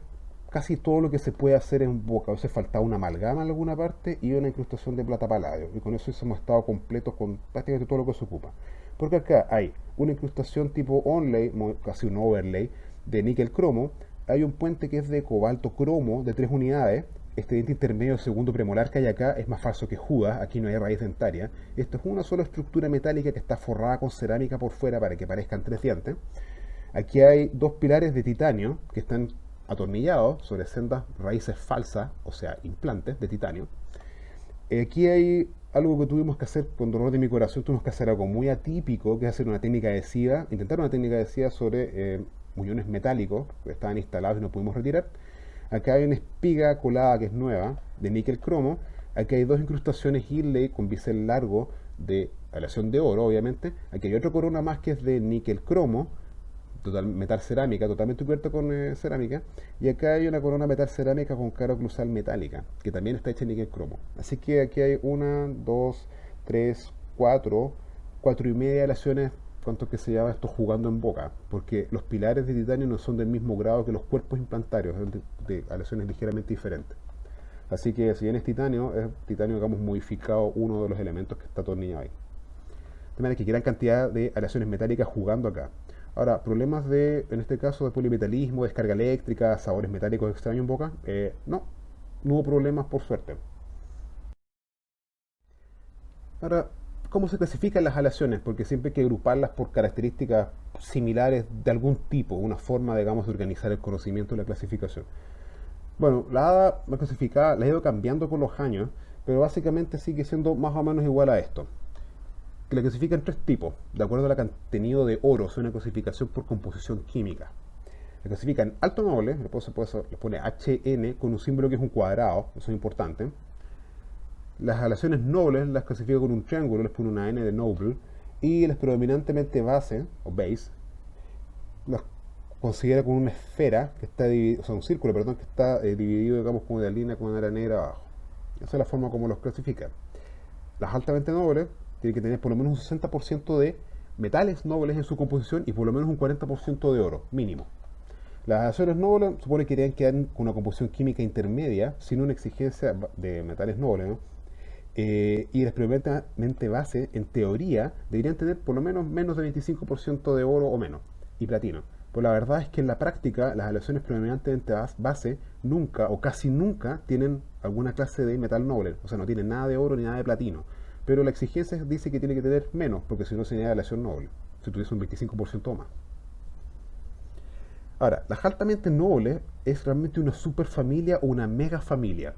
casi todo lo que se puede hacer en boca. A veces faltaba una amalgama en alguna parte y una incrustación de plata paladio. Y con eso hemos estado completos con prácticamente todo lo que se ocupa. Porque acá hay una incrustación tipo onlay, casi un overlay, de níquel cromo. Hay un puente que es de cobalto cromo de 3 unidades. Este diente intermedio segundo premolar que hay acá es más falso que Judas. Aquí no hay raíz dentaria. Esto es una sola estructura metálica que está forrada con cerámica por fuera para que parezcan 3 dientes. Aquí hay dos pilares de titanio que están atornillados sobre sendas raíces falsas, o sea, implantes de titanio. Aquí hay algo que tuvimos que hacer con dolor de mi corazón, tuvimos que hacer algo muy atípico, que es hacer una técnica adhesiva, intentar una técnica adhesiva sobre muñones metálicos que estaban instalados y no pudimos retirar. Acá hay una espiga colada que es nueva, de níquel cromo. Aquí hay dos incrustaciones Inlay con bisel largo de aleación de oro, obviamente. Aquí hay otra corona más que es de níquel cromo, metal cerámica, totalmente cubierta con cerámica. Y acá hay una corona metal cerámica con cara oclusal metálica, que también está hecha en níquel cromo. Así que aquí hay una, dos, tres, cuatro y media aleaciones, cuánto que se llama esto jugando en boca, porque los pilares de titanio no son del mismo grado que los cuerpos implantarios, son de aleaciones ligeramente diferentes. Así que si bien es titanio, digamos, modificado uno de los elementos que está atornillado ahí. De manera que gran cantidad de aleaciones metálicas jugando acá. Ahora, problemas de, en este caso, de polimetalismo, descarga eléctrica, sabores metálicos extraños en boca, no hubo problemas por suerte. Ahora, ¿cómo se clasifican las aleaciones? Porque siempre hay que agruparlas por características similares de algún tipo, una forma, digamos, de organizar el conocimiento y la clasificación. Bueno, la ADA más clasificada la ha ido cambiando con los años, pero básicamente sigue siendo más o menos igual a esto. Que la clasifica en tres tipos, de acuerdo al contenido de oro, es una clasificación por composición química. La clasifica en alto noble, después le pone HN con un símbolo que es un cuadrado, eso es importante. Las aleaciones nobles las clasifica con un triángulo, les pone una N de noble. Y las predominantemente base, o base, las considera con una esfera, que está dividido, o sea, un círculo, perdón, que está dividido, digamos, como de línea con una área negra abajo. Esa es la forma como los clasifica. Las altamente nobles tienen que tener por lo menos un 60% de metales nobles en su composición y por lo menos un 40% de oro, mínimo. Las aleaciones nobles supone que deberían quedar con una composición química intermedia, sin una exigencia de metales nobles, ¿no? Y las predominantemente base, en teoría, deberían tener por lo menos de 25% de oro o menos, y platino. Pues la verdad es que en la práctica las aleaciones predominantemente base nunca o casi nunca tienen alguna clase de metal noble, o sea, no tienen nada de oro ni nada de platino. Pero la exigencia dice que tiene que tener menos, porque si no sería aleación noble, si tuviese un 25% o más. Ahora, las altamente nobles es realmente una superfamilia o una megafamilia,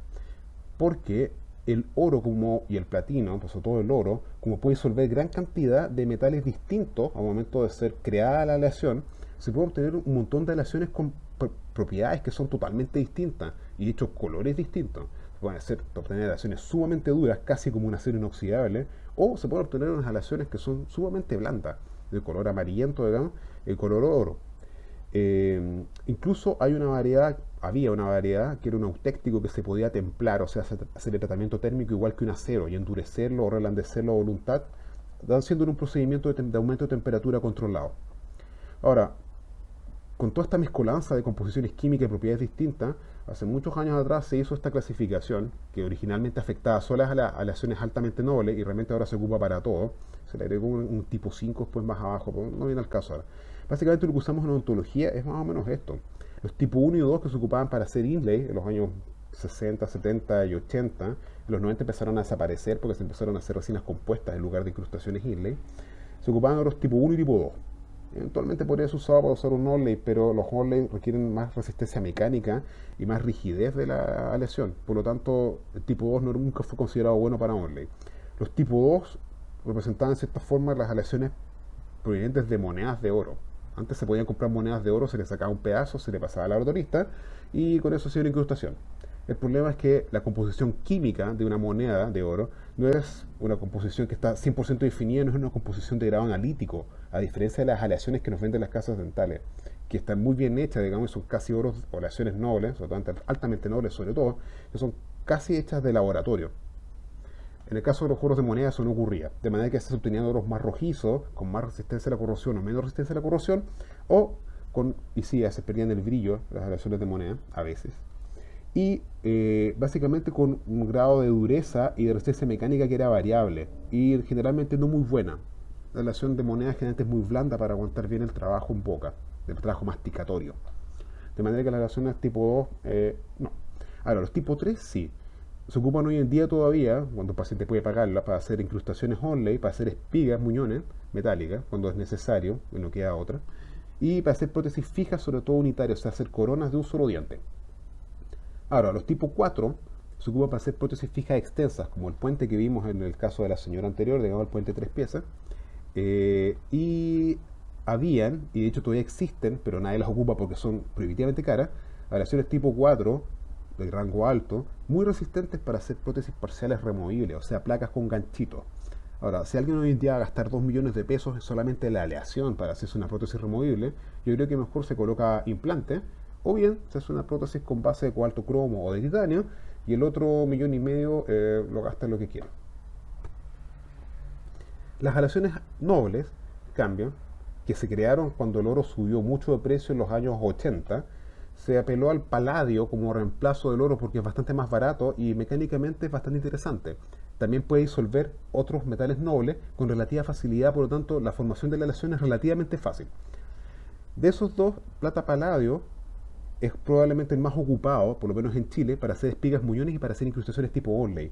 porque el oro y el platino, pues sobre todo el oro, como puede disolver gran cantidad de metales distintos al momento de ser creada la aleación, se puede obtener un montón de aleaciones con propiedades que son totalmente distintas y de hecho colores distintos. Se pueden obtener aleaciones sumamente duras, casi como un acero inoxidable, o se pueden obtener unas aleaciones que son sumamente blandas, de color amarillento, digamos, el color oro. Incluso había una variedad que era un autéctico que se podía templar, o sea, hacer el tratamiento térmico igual que un acero y endurecerlo o reblandecerlo a voluntad, siendo un procedimiento de aumento de temperatura controlado. Ahora, con toda esta mezcolanza de composiciones químicas y propiedades distintas, hace muchos años atrás se hizo esta clasificación que originalmente afectaba solo a las aleaciones altamente nobles y realmente ahora se ocupa para todo. Se le agregó un tipo 5 después más abajo, no viene al caso ahora. Básicamente lo que usamos en odontología es más o menos esto. Los tipo 1 y 2 que se ocupaban para hacer inlay en los años 60, 70 y 80, en los 90 empezaron a desaparecer porque se empezaron a hacer resinas compuestas en lugar de incrustaciones inlay. Se ocupaban de los tipo 1 y tipo 2. Eventualmente podría ser usado para usar un onlay, pero los onlay requieren más resistencia mecánica y más rigidez de la aleación. Por lo tanto, el tipo 2 nunca fue considerado bueno para onlay. Los tipo 2 representaban en cierta forma las aleaciones provenientes de monedas de oro. Antes se podían comprar monedas de oro, se le sacaba un pedazo, se le pasaba al laboratorista y con eso hacía una incrustación. El problema es que la composición química de una moneda de oro no es una composición que está 100% definida, no es una composición de grado analítico, a diferencia de las aleaciones que nos venden las casas dentales, que están muy bien hechas, digamos, son casi oros o aleaciones nobles, o altamente nobles sobre todo, que son casi hechas de laboratorio. En el caso de los oros de moneda eso no ocurría, de manera que se obtenían oros más rojizos, con más resistencia a la corrosión o menos resistencia a la corrosión, y sí, se perdían el brillo, las aleaciones de moneda, a veces, y básicamente con un grado de dureza y de resistencia mecánica que era variable y generalmente no muy buena. La aleación de moneda generalmente es muy blanda para aguantar bien el trabajo en boca, el trabajo masticatorio. De manera que las aleaciones tipo 2, no. Ahora, los tipo 3 sí. Se ocupan hoy en día todavía, cuando el paciente puede pagarla, para hacer incrustaciones onlay, para hacer espigas, muñones metálicas, cuando es necesario, y no queda otra, y para hacer prótesis fijas, sobre todo unitarias, o sea, hacer coronas de un solo diente. Ahora, los tipo 4 se ocupan para hacer prótesis fijas extensas, como el puente que vimos en el caso de la señora anterior, digamos el puente 3 piezas, y habían, y de hecho todavía existen, pero nadie las ocupa porque son prohibitivamente caras, aleaciones tipo 4 de rango alto, muy resistentes para hacer prótesis parciales removibles, o sea, placas con ganchitos. Ahora, si alguien hoy en día va a gastar 2 millones de pesos en solamente la aleación para hacerse una prótesis removible, yo creo que mejor se coloca implante, o bien se hace una prótesis con base de cobalto cromo o de titanio, y el otro 1,5 millones lo gasta en lo que quiera. Las aleaciones nobles, cambian, que se crearon cuando el oro subió mucho de precio en los años 80, se apeló al paladio como reemplazo del oro porque es bastante más barato y mecánicamente es bastante interesante. También puede disolver otros metales nobles con relativa facilidad, por lo tanto la formación de la aleación es relativamente fácil. De esos dos, plata paladio es probablemente el más ocupado, por lo menos en Chile, para hacer espigas muñones y para hacer incrustaciones tipo onlay.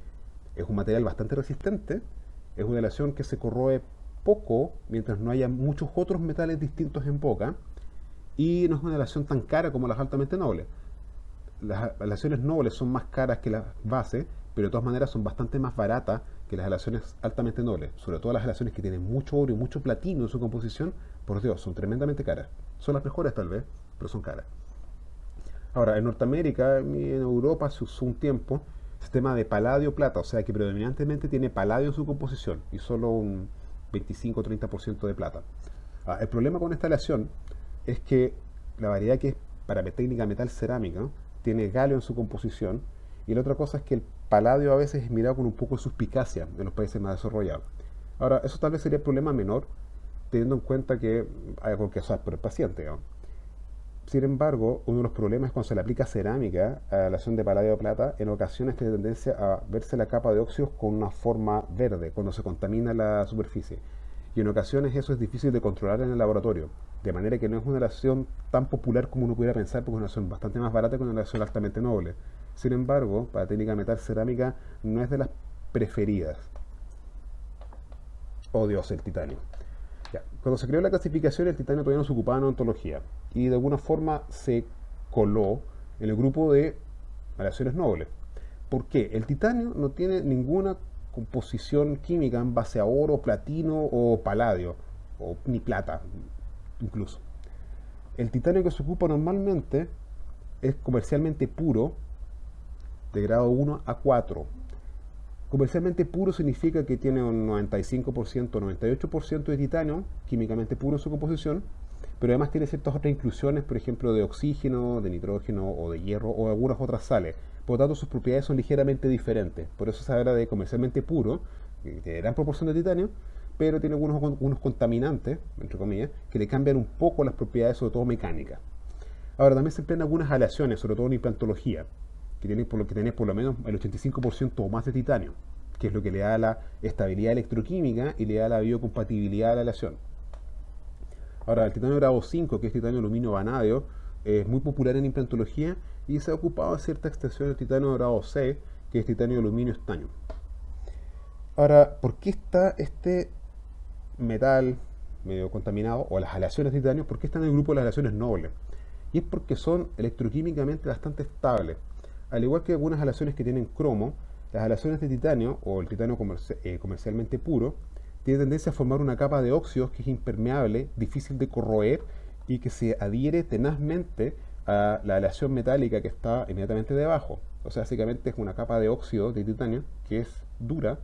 Es un material bastante resistente, es una aleación que se corroe poco mientras no haya muchos otros metales distintos en boca, y no es una aleación tan cara como las altamente nobles. Las aleaciones nobles son más caras que las bases, pero de todas maneras son bastante más baratas que las aleaciones altamente nobles. Sobre todo las aleaciones que tienen mucho oro y mucho platino en su composición, por Dios, son tremendamente caras. Son las mejores tal vez, pero son caras. Ahora, en Norteamérica y en Europa se usó un tiempo sistema de paladio-plata, o sea que predominantemente tiene paladio en su composición y solo un 25-30% de plata. El problema con esta aleación es que la variedad que es para técnica metal cerámica tiene galio en su composición, y la otra cosa es que el paladio a veces es mirado con un poco de suspicacia en los países más desarrollados. Ahora, eso tal vez sería el problema menor, teniendo en cuenta que hay algo que usar por el paciente, ¿no? Sin embargo, uno de los problemas es cuando se le aplica cerámica a la aleación de paladio de plata, en ocasiones tiene tendencia a verse la capa de óxidos con una forma verde cuando se contamina la superficie. Y en ocasiones eso es difícil de controlar en el laboratorio, de manera que no es una aleación tan popular como uno pudiera pensar, porque es una aleación bastante más barata que una aleación altamente noble. Sin embargo, para técnica metal cerámica no es de las preferidas. Oh Dios, el titanio. Ya. Cuando se creó la clasificación, el titanio todavía no se ocupaba en odontología y de alguna forma se coló en el grupo de aleaciones nobles. ¿Por qué? El titanio no tiene ninguna composición química en base a oro, platino o paladio, o ni plata incluso. El titanio que se ocupa normalmente es comercialmente puro, de grado 1 a 4. Comercialmente puro significa que tiene un 95%, 98% de titanio, químicamente puro en su composición, pero además tiene ciertas otras inclusiones, por ejemplo, de oxígeno, de nitrógeno o de hierro o algunas otras sales. Por lo tanto, sus propiedades son ligeramente diferentes. Por eso se habla de comercialmente puro, que tiene gran proporción de titanio, pero tiene unos contaminantes, entre comillas, que le cambian un poco las propiedades, sobre todo mecánicas. Ahora, también se emplean algunas aleaciones, sobre todo en implantología, que tienen por lo menos el 85% o más de titanio, que es lo que le da la estabilidad electroquímica y le da la biocompatibilidad a la aleación. Ahora, el titanio grado 5, que es titanio aluminio vanadio, es muy popular en implantología y se ha ocupado de cierta extensión del titanio grado 6, que es titanio aluminio estaño. Ahora, ¿por qué está este metal medio contaminado, o las aleaciones de titanio? ¿Por qué están en el grupo de las aleaciones nobles? Y es porque son electroquímicamente bastante estables. Al igual que algunas aleaciones que tienen cromo, las aleaciones de titanio, o el titanio comercialmente puro, tienen tendencia a formar una capa de óxidos que es impermeable, difícil de corroer y que se adhiere tenazmente a la aleación metálica que está inmediatamente debajo. O sea, básicamente es una capa de óxido de titanio que es dura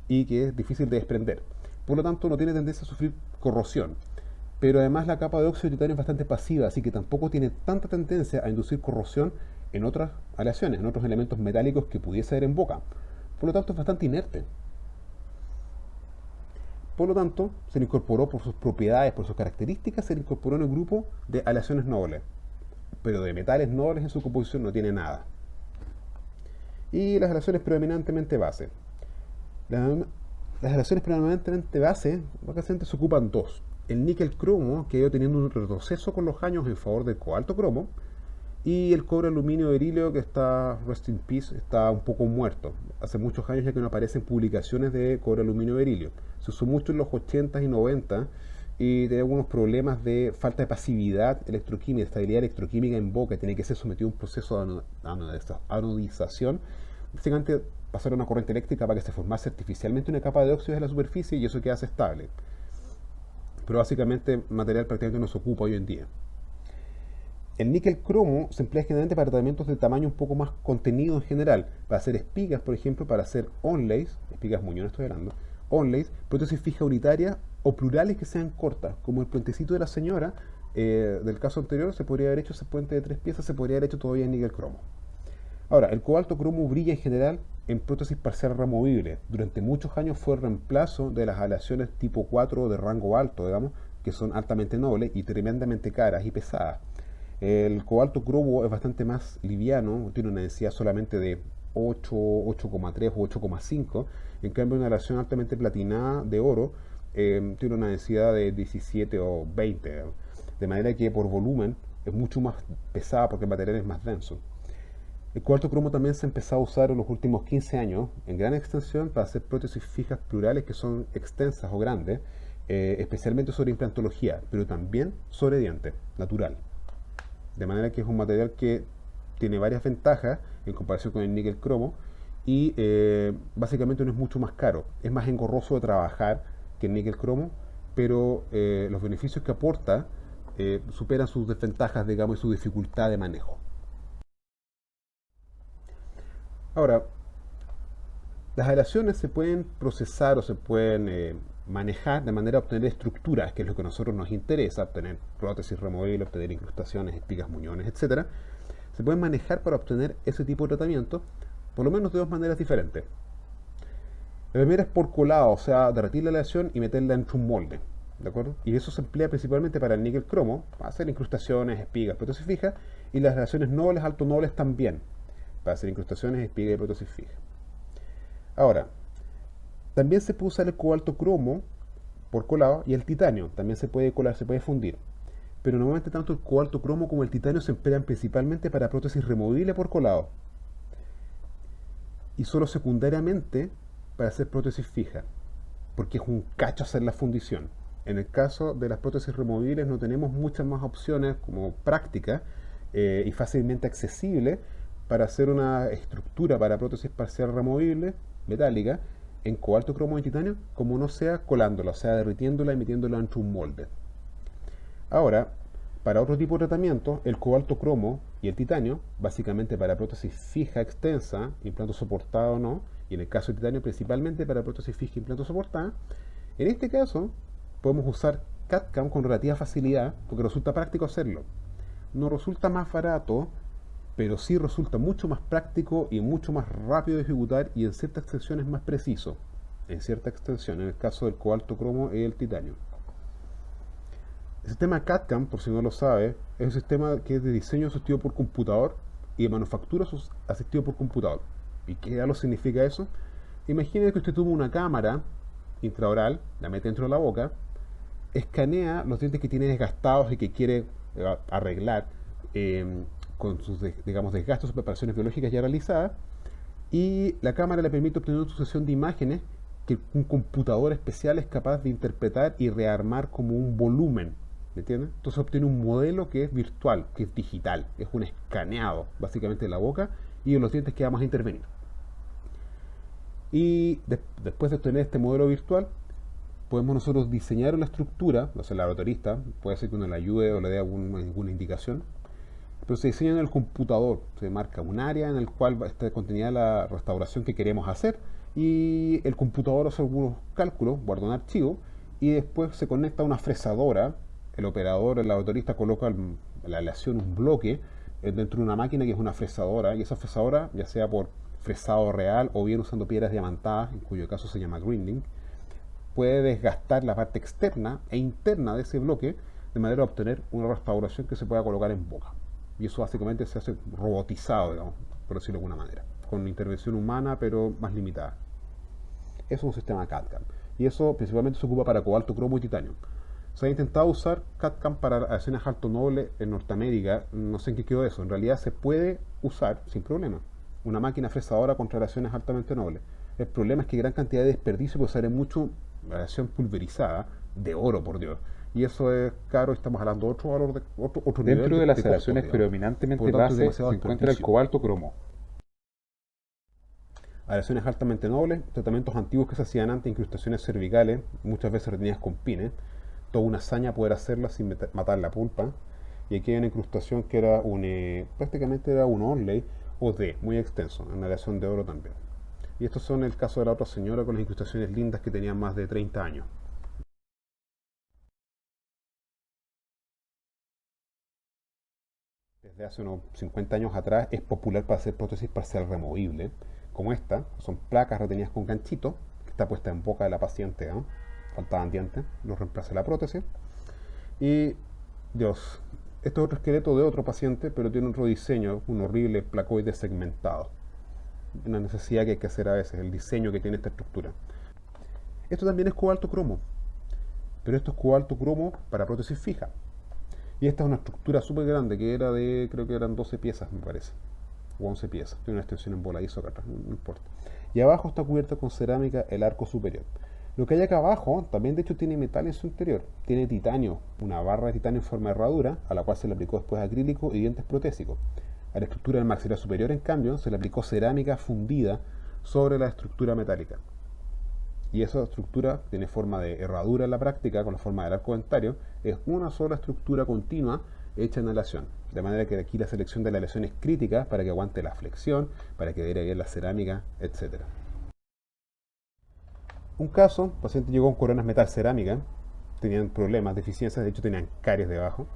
y que es difícil de desprender. Por lo tanto, no tiene tendencia a sufrir corrosión. Pero además la capa de óxido de titanio es bastante pasiva, así que tampoco tiene tanta tendencia a inducir corrosión en otras aleaciones, en otros elementos metálicos que pudiese haber en boca. Por lo tanto, es bastante inerte. Por lo tanto, se le incorporó por sus propiedades, por sus características, se le incorporó en el grupo de aleaciones nobles. Pero de metales nobles en su composición no tiene nada. Y las aleaciones predominantemente base. Las aleaciones predominantemente base, básicamente se ocupan dos. El níquel cromo, que ha ido teniendo un retroceso con los años en favor del cobalto cromo, y el cobre aluminio berilio, que está, rest in peace, está un poco muerto. Hace muchos años ya que no aparecen publicaciones de cobre aluminio berilio. Se usó mucho en los 80 y 90 y tenía algunos problemas de falta de pasividad electroquímica, estabilidad electroquímica en boca, tiene que ser sometido a un proceso de anodización. Básicamente pasar una corriente eléctrica para que se formase artificialmente una capa de óxidos en la superficie y eso quedase estable. Pero básicamente material prácticamente no se ocupa hoy en día. El níquel cromo se emplea generalmente para tratamientos de tamaño un poco más contenido en general, para hacer espigas, por ejemplo, para hacer onlays, espigas muñones estoy hablando, onlays, prótesis fija unitaria o plurales que sean cortas, como el puentecito de la señora, del caso anterior se podría haber hecho ese puente de 3 piezas, se podría haber hecho todavía en níquel cromo. Ahora, el cobalto cromo brilla en general en prótesis parcial removible. Durante muchos años fue el reemplazo de las aleaciones tipo 4 de rango alto, digamos, que son altamente nobles y tremendamente caras y pesadas. El cobalto cromo es bastante más liviano, tiene una densidad solamente de 8, 8,3 o 8,5. En cambio, una aleación altamente platinada de oro tiene una densidad de 17 o 20. Digamos. De manera que por volumen es mucho más pesada porque el material es más denso. El cobalto cromo también se ha empezado a usar en los últimos 15 años en gran extensión para hacer prótesis fijas plurales que son extensas o grandes, especialmente sobre implantología, pero también sobre diente natural. De manera que es un material que tiene varias ventajas en comparación con el níquel cromo y básicamente no es mucho más caro. Es más engorroso de trabajar que el níquel cromo, pero los beneficios que aporta superan sus desventajas, digamos, y su dificultad de manejo. Ahora, las aleaciones se pueden procesar o se pueden manejar de manera a obtener estructuras, que es lo que a nosotros nos interesa, obtener prótesis removibles, obtener incrustaciones, espigas, muñones, etc. Se pueden manejar para obtener ese tipo de tratamiento, por lo menos de dos maneras diferentes. La primera es por colado, o sea, derretir la aleación y meterla en un molde, ¿de acuerdo? Y eso se emplea principalmente para el níquel cromo, para hacer incrustaciones, espigas, prótesis fijas, y las aleaciones nobles, alto nobles también, para hacer incrustaciones, espigas y prótesis fijas. Ahora, también se puede usar el cobalto cromo por colado y el titanio también se puede colar, se puede fundir. Pero normalmente tanto el cobalto cromo como el titanio se emplean principalmente para prótesis removible por colado y solo secundariamente para hacer prótesis fija, porque es un cacho hacer la fundición. En el caso de las prótesis removibles no tenemos muchas más opciones como práctica y fácilmente accesible para hacer una estructura para prótesis parcial removible metálica en cobalto, cromo y titanio, como no sea colándola, o sea, derritiéndola y metiéndola en un molde. Ahora, para otro tipo de tratamiento, el cobalto cromo y el titanio, básicamente para prótesis fija extensa, implanto soportado o no, y en el caso del titanio principalmente para prótesis fija implanto soportada, en este caso podemos usar CAD/CAM con relativa facilidad porque resulta práctico hacerlo. No resulta más barato, pero sí resulta mucho más práctico y mucho más rápido de ejecutar y en ciertas extensiones más preciso. En cierta extensión, en el caso del cobalto cromo y el titanio. El sistema CAD/CAM, por si no lo sabe, es un sistema que es de diseño asistido por computador y de manufactura asistido por computador. ¿Y qué algo significa eso? Imagine que usted tuvo una cámara intraoral, la mete dentro de la boca, escanea los dientes que tiene desgastados y que quiere arreglar con sus, digamos, desgastos o preparaciones biológicas ya realizadas, y la cámara le permite obtener una sucesión de imágenes que un computador especial es capaz de interpretar y rearmar como un volumen. ¿Me entiendes? Entonces obtiene un modelo que es virtual, que es digital, es un escaneado básicamente de la boca y de los dientes que vamos a intervenir. Y después de obtener este modelo virtual, podemos nosotros diseñar una estructura, no sé, el laboratorista, puede ser que uno le ayude o le dé alguna indicación, pero se diseña en el computador, se marca un área en el cual va a estar contenida la restauración que queremos hacer y el computador hace algunos cálculos, guarda un archivo y después se conecta a una fresadora. El operador, el laboratorista coloca la aleación, un bloque dentro de una máquina que es una fresadora, y esa fresadora, ya sea por fresado real o bien usando piedras diamantadas, en cuyo caso se llama grinding, puede desgastar la parte externa e interna de ese bloque de manera a obtener una restauración que se pueda colocar en boca. Y eso básicamente se hace robotizado, digamos, por decirlo de alguna manera, con intervención humana pero más limitada. Eso es un sistema CAD-CAM. Y eso principalmente se ocupa para cobalto, cromo y titanio. Se ha intentado usar CAD-CAM para aleaciones alto noble en Norteamérica. No sé en qué quedó eso. En realidad se puede usar sin problema una máquina fresadora contra aleaciones altamente nobles. El problema es que hay gran cantidad de desperdicio, porque sale mucho aleación pulverizada de oro, por Dios. Y eso es caro, estamos hablando de otro valor, otro nivel Dentro de las de costos, aleaciones digamos. Por predominantemente lo tanto, es base demasiado se encuentra el desperdicio. cobalto cromo. Aleaciones altamente nobles, tratamientos antiguos que se hacían antes, incrustaciones cervicales, muchas veces retenidas con pines, toda una hazaña poder hacerlas sin matar la pulpa. Y aquí hay una incrustación que era prácticamente era un Orley o D, muy extenso, en aleación de oro también. Y estos son el caso de la otra señora con las incrustaciones lindas que tenían más de 30 años. Desde hace unos 50 años atrás es popular para hacer prótesis parcial removible, como esta, son placas retenidas con ganchito, que está puesta en boca de la paciente, ¿eh? Faltaban dientes, lo reemplaza la prótesis. Y Dios, este es otro esqueleto de otro paciente, pero tiene otro diseño, un horrible placoide segmentado. Una necesidad que hay que hacer a veces, el diseño que tiene esta estructura. Esto también es cobalto cromo, pero esto es cobalto cromo para prótesis fija. Y esta es una estructura súper grande que era de, creo que eran 12 piezas, me parece, o 11 piezas. Tiene una extensión en voladizo acá atrás, no importa. Y abajo está cubierto con cerámica el arco superior. Lo que hay acá abajo también de hecho tiene metal en su interior. Tiene titanio, una barra de titanio en forma de herradura, a la cual se le aplicó después acrílico y dientes protésicos. A la estructura del maxilar superior, en cambio, se le aplicó cerámica fundida sobre la estructura metálica. Y esa estructura tiene forma de herradura en la práctica, con la forma del arco dentario, es una sola estructura continua hecha en aleación. De manera que aquí la selección de la aleación es crítica para que aguante la flexión, para que adhiera bien la cerámica, etc. Un caso, el paciente llegó con coronas metal cerámica, tenían problemas, deficiencias, de hecho tenían caries debajo.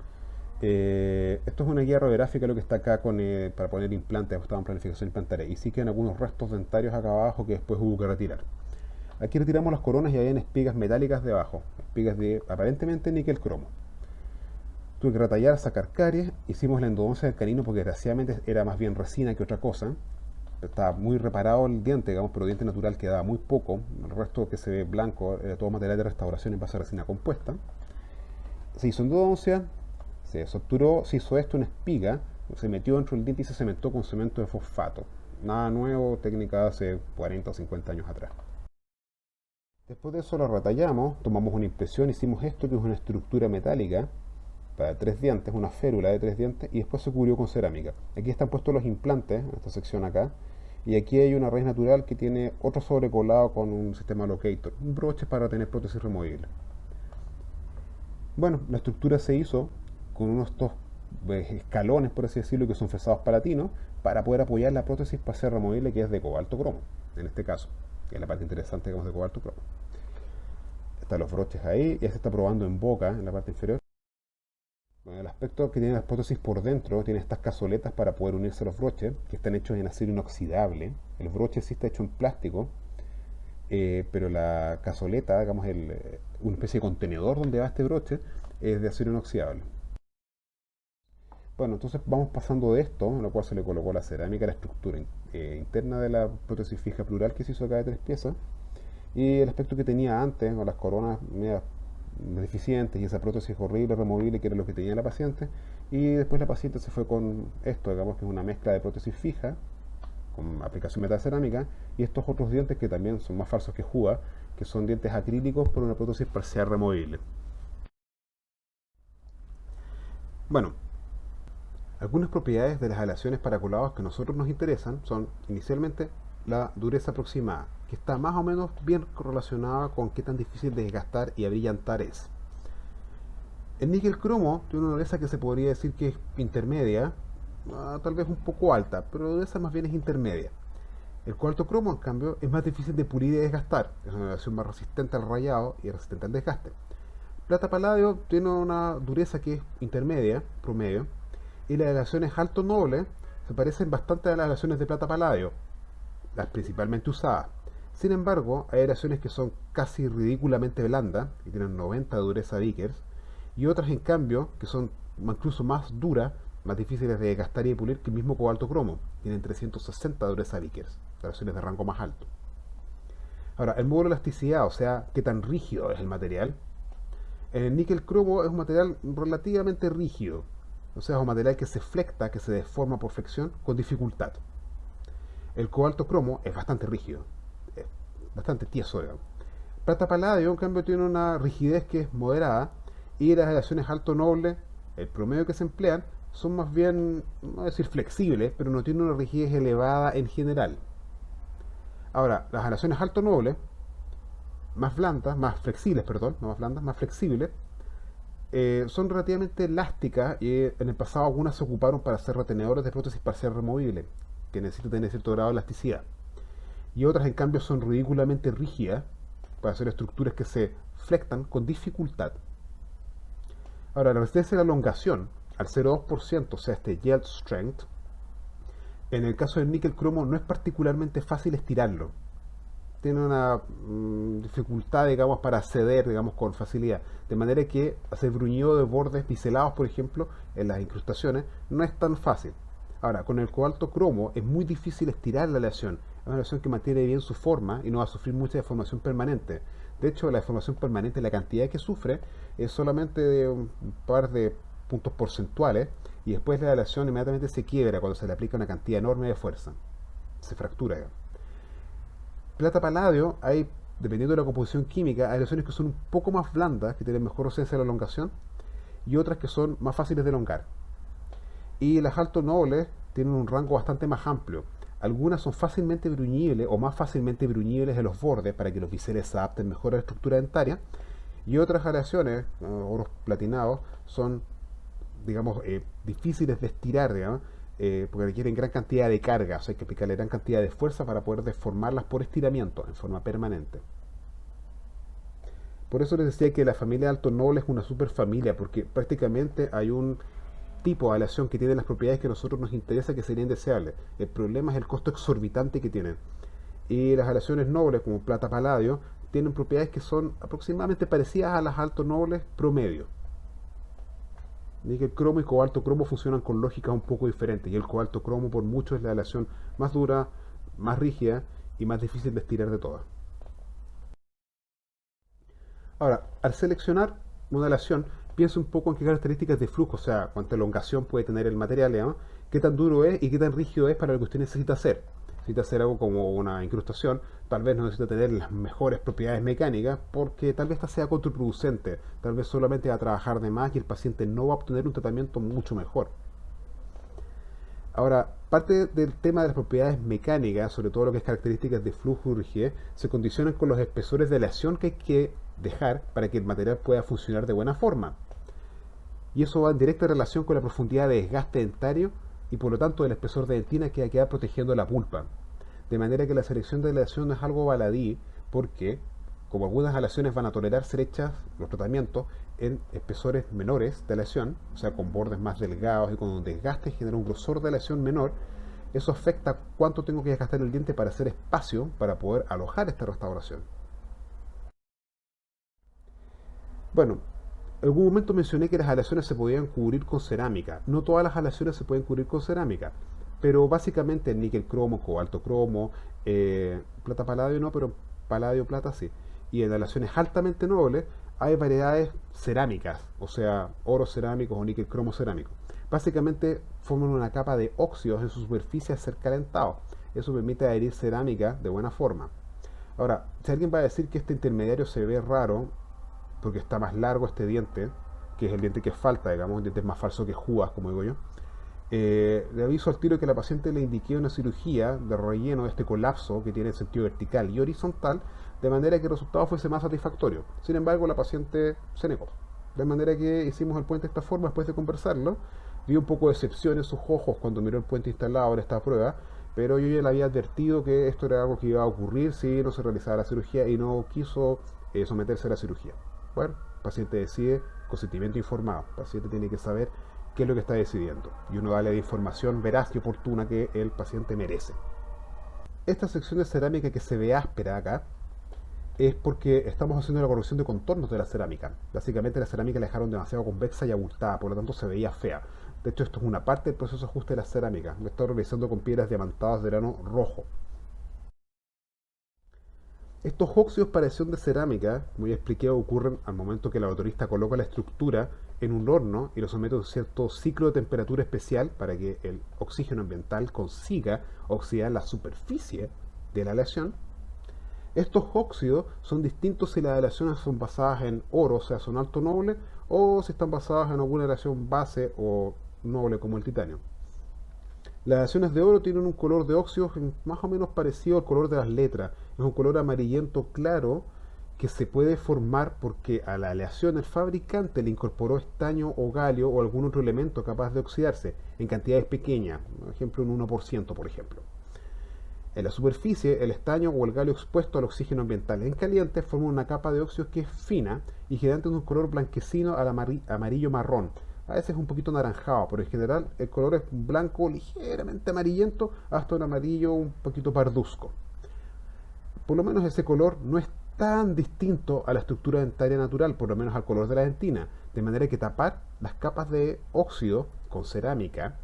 Esto es una guía radiográfica, lo que está acá para poner implantes, estaba en planificación implantaria, y sí quedan algunos restos dentarios acá abajo que después hubo que retirar. Aquí retiramos las coronas y habían espigas metálicas debajo, espigas de aparentemente níquel cromo. Tuve que retallar, sacar caries, hicimos la endodoncia del canino porque desgraciadamente era más bien resina que otra cosa. Estaba muy reparado el diente, digamos, pero el diente natural quedaba muy poco. El resto que se ve blanco era todo material de restauración en base a resina compuesta. Se hizo endodoncia, se suturó, se hizo esto, una espiga, se metió dentro del diente y se cementó con cemento de fosfato. Nada nuevo, técnica de hace 40 o 50 años atrás. Después de eso lo retallamos, tomamos una impresión, hicimos esto que es una estructura metálica para 3 dientes, una férula de 3 dientes, y después se cubrió con cerámica. Aquí están puestos los implantes, en esta sección acá, y aquí hay una raíz natural que tiene otro sobrecolado con un sistema locator, un broche para tener prótesis removible. Bueno, la estructura se hizo con unos estos escalones, por así decirlo, que son fresados palatinos, para poder apoyar la prótesis para ser removible, que es de cobalto cromo, en este caso, que es la parte interesante, digamos, de cobalto cromo. Están los broches ahí, ya se está probando en boca, en la parte inferior. Bueno, el aspecto que tiene las prótesis por dentro, tiene estas cazoletas para poder unirse a los broches, que están hechos en acero inoxidable. El broche sí está hecho en plástico, pero la cazoleta, digamos, una especie de contenedor donde va este broche, es de acero inoxidable. Bueno, entonces vamos pasando de esto, en lo cual se le colocó la cerámica, la estructura interna de la prótesis fija plural que se hizo acá de 3 piezas, y el aspecto que tenía antes, con las coronas medias deficientes y esa prótesis horrible, removible, que era lo que tenía la paciente. Y después la paciente se fue con esto, digamos que es una mezcla de prótesis fija, con aplicación metacerámica, y estos otros dientes que también son más falsos que Juga, que son dientes acrílicos por una prótesis parcial removible. Bueno, algunas propiedades de las aleaciones para colados que a nosotros nos interesan son inicialmente la dureza aproximada, que está más o menos bien correlacionada con qué tan difícil de desgastar y abrillantar es. El níquel cromo tiene una dureza que se podría decir que es intermedia, tal vez un poco alta, pero la dureza más bien es intermedia. El cobalto cromo, en cambio, es más difícil de pulir y desgastar, es una aleación más resistente al rayado y resistente al desgaste. Plata paladio tiene una dureza que es intermedia, promedio, y las aleaciones alto noble se parecen bastante a las aleaciones de plata paladio, las principalmente usadas. Sin embargo, hay aleaciones que son casi ridículamente blandas, que tienen 90 de dureza Vickers, y otras en cambio que son incluso más duras, más difíciles de gastar y de pulir que el mismo cobalto cromo, tienen 360 de dureza Vickers, aleaciones de rango más alto. Ahora, el módulo de elasticidad, o sea, qué tan rígido es el material. El níquel cromo es un material relativamente rígido, o sea, es un material que se flecta, que se deforma por flexión con dificultad. El cobalto cromo es bastante rígido, es bastante tieso, digamos. Plata paladio, en cambio, tiene una rigidez que es moderada y las aleaciones alto noble, el promedio que se emplean, son más bien, no decir flexibles, pero no tienen una rigidez elevada en general. Ahora, las aleaciones alto noble, más blandas, más flexibles, perdón, no más blandas, más flexibles, son relativamente elásticas y en el pasado algunas se ocuparon para hacer retenedores de prótesis parcial removible, que necesitan tener cierto grado de elasticidad. Y otras, en cambio, son ridículamente rígidas para hacer estructuras que se flectan con dificultad. Ahora, la resistencia a la elongación, al 0,2%, o sea, este yield strength, en el caso del níquel cromo no es particularmente fácil estirarlo. Tiene una dificultad, digamos, para ceder, digamos, con facilidad. De manera que hacer bruñido de bordes biselados, por ejemplo, en las incrustaciones, no es tan fácil. Ahora, con el cobalto cromo es muy difícil estirar la aleación. Es una aleación que mantiene bien su forma y no va a sufrir mucha deformación permanente. De hecho, la deformación permanente, la cantidad que sufre, es solamente de un par de puntos porcentuales y después la aleación inmediatamente se quiebra cuando se le aplica una cantidad enorme de fuerza. Se fractura, digamos. Plata paladio, hay, dependiendo de la composición química, hay aleaciones que son un poco más blandas, que tienen mejor resistencia a la elongación, y otras que son más fáciles de elongar. Y las alto nobles tienen un rango bastante más amplio. Algunas son fácilmente bruñibles o más fácilmente bruñibles en los bordes para que los biseles se adapten mejor a la estructura dentaria. Y otras aleaciones, oros platinados, son, digamos, difíciles de estirar, digamos, porque requieren gran cantidad de carga, o sea, hay que aplicarle gran cantidad de fuerza para poder deformarlas por estiramiento en forma permanente. Por eso les decía que la familia alto noble es una superfamilia, porque prácticamente hay un tipo de aleación que tiene las propiedades que a nosotros nos interesa que serían deseables. El problema es el costo exorbitante que tienen. Y las aleaciones nobles, como plata paladio, tienen propiedades que son aproximadamente parecidas a las alto nobles promedio. Níquel cromo y cobalto cromo funcionan con lógicas un poco diferentes, y el cobalto cromo por mucho es la aleación más dura, más rígida y más difícil de estirar de todas. Ahora, al seleccionar una aleación, piensa un poco en qué características de flujo, o sea, cuánta elongación puede tener el material, digamos, qué tan duro es y qué tan rígido es para lo que usted necesita hacer. Necesita hacer algo como una incrustación, tal vez no necesita tener las mejores propiedades mecánicas, porque tal vez esta sea contraproducente, tal vez solamente va a trabajar de más y el paciente no va a obtener un tratamiento mucho mejor. Ahora, parte del tema de las propiedades mecánicas, sobre todo lo que es características de flujo y rigidez, se condicionan con los espesores de aleación que hay que dejar para que el material pueda funcionar de buena forma. Y eso va en directa relación con la profundidad de desgaste dentario y por lo tanto el espesor de dentina que queda protegiendo la pulpa. De manera que la selección de aleación no es algo baladí, porque como algunas aleaciones van a tolerar ser hechas los tratamientos en espesores menores de aleación, o sea, con bordes más delgados y con un desgaste genera un grosor de aleación menor, eso afecta cuánto tengo que desgastar el diente para hacer espacio para poder alojar esta restauración. Bueno, en algún momento mencioné que las aleaciones se podían cubrir con cerámica. No todas las aleaciones se pueden cubrir con cerámica, pero básicamente níquel cromo, cobalto cromo, plata paladio no, pero paladio plata sí. Y en aleaciones altamente nobles hay variedades cerámicas, o sea, oro cerámicos o níquel cromo cerámico. Básicamente forman una capa de óxidos en su superficie al ser calentado. Eso permite adherir cerámica de buena forma. Ahora, si alguien va a decir que este intermediario se ve raro porque está más largo este diente, que es el diente que falta, digamos, un diente más falso que Judas, como digo yo, le aviso al tiro que la paciente le indiqué una cirugía de relleno de este colapso que tiene sentido vertical y horizontal, de manera que el resultado fuese más satisfactorio. Sin embargo, la paciente se negó. De manera que hicimos el puente de esta forma después de conversarlo. Vi un poco de decepción en sus ojos cuando miró el puente instalado en esta prueba, pero yo ya le había advertido que esto era algo que iba a ocurrir si no se realizaba la cirugía y no quiso someterse a la cirugía. Bueno, el paciente decide consentimiento informado. El paciente tiene que saber qué es lo que está decidiendo y uno da la información veraz y oportuna que el paciente merece. Esta sección de cerámica que se ve áspera acá es porque estamos haciendo la corrección de contornos de la cerámica. Básicamente la cerámica la dejaron demasiado convexa y abultada, por lo tanto se veía fea. De hecho, esto es una parte del proceso de ajuste de la cerámica. Lo he estado realizando con piedras diamantadas de grano rojo. Estos óxidos para adhesión de cerámica, como ya expliqué, ocurren al momento que el laboratorista coloca la estructura en un horno y lo somete a un cierto ciclo de temperatura especial para que el oxígeno ambiental consiga oxidar la superficie de la aleación. Estos óxidos son distintos si las aleaciones son basadas en oro, o sea, son alto noble, o si están basadas en alguna aleación base o noble como el titanio. Las aleaciones de oro tienen un color de óxidos más o menos parecido al color de las letras. Es un color amarillento claro que se puede formar porque a la aleación el fabricante le incorporó estaño o galio o algún otro elemento capaz de oxidarse en cantidades pequeñas, por ejemplo un 1%, por ejemplo. En la superficie, el estaño o el galio expuesto al oxígeno ambiental en caliente forma una capa de óxidos que es fina y generante de un color blanquecino al amarillo marrón. A veces un poquito anaranjado, pero en general el color es blanco ligeramente amarillento hasta un amarillo un poquito parduzco. Por lo menos ese color no es tan distinto a la estructura dentaria natural, por lo menos al color de la dentina, de manera que tapar las capas de óxido con cerámica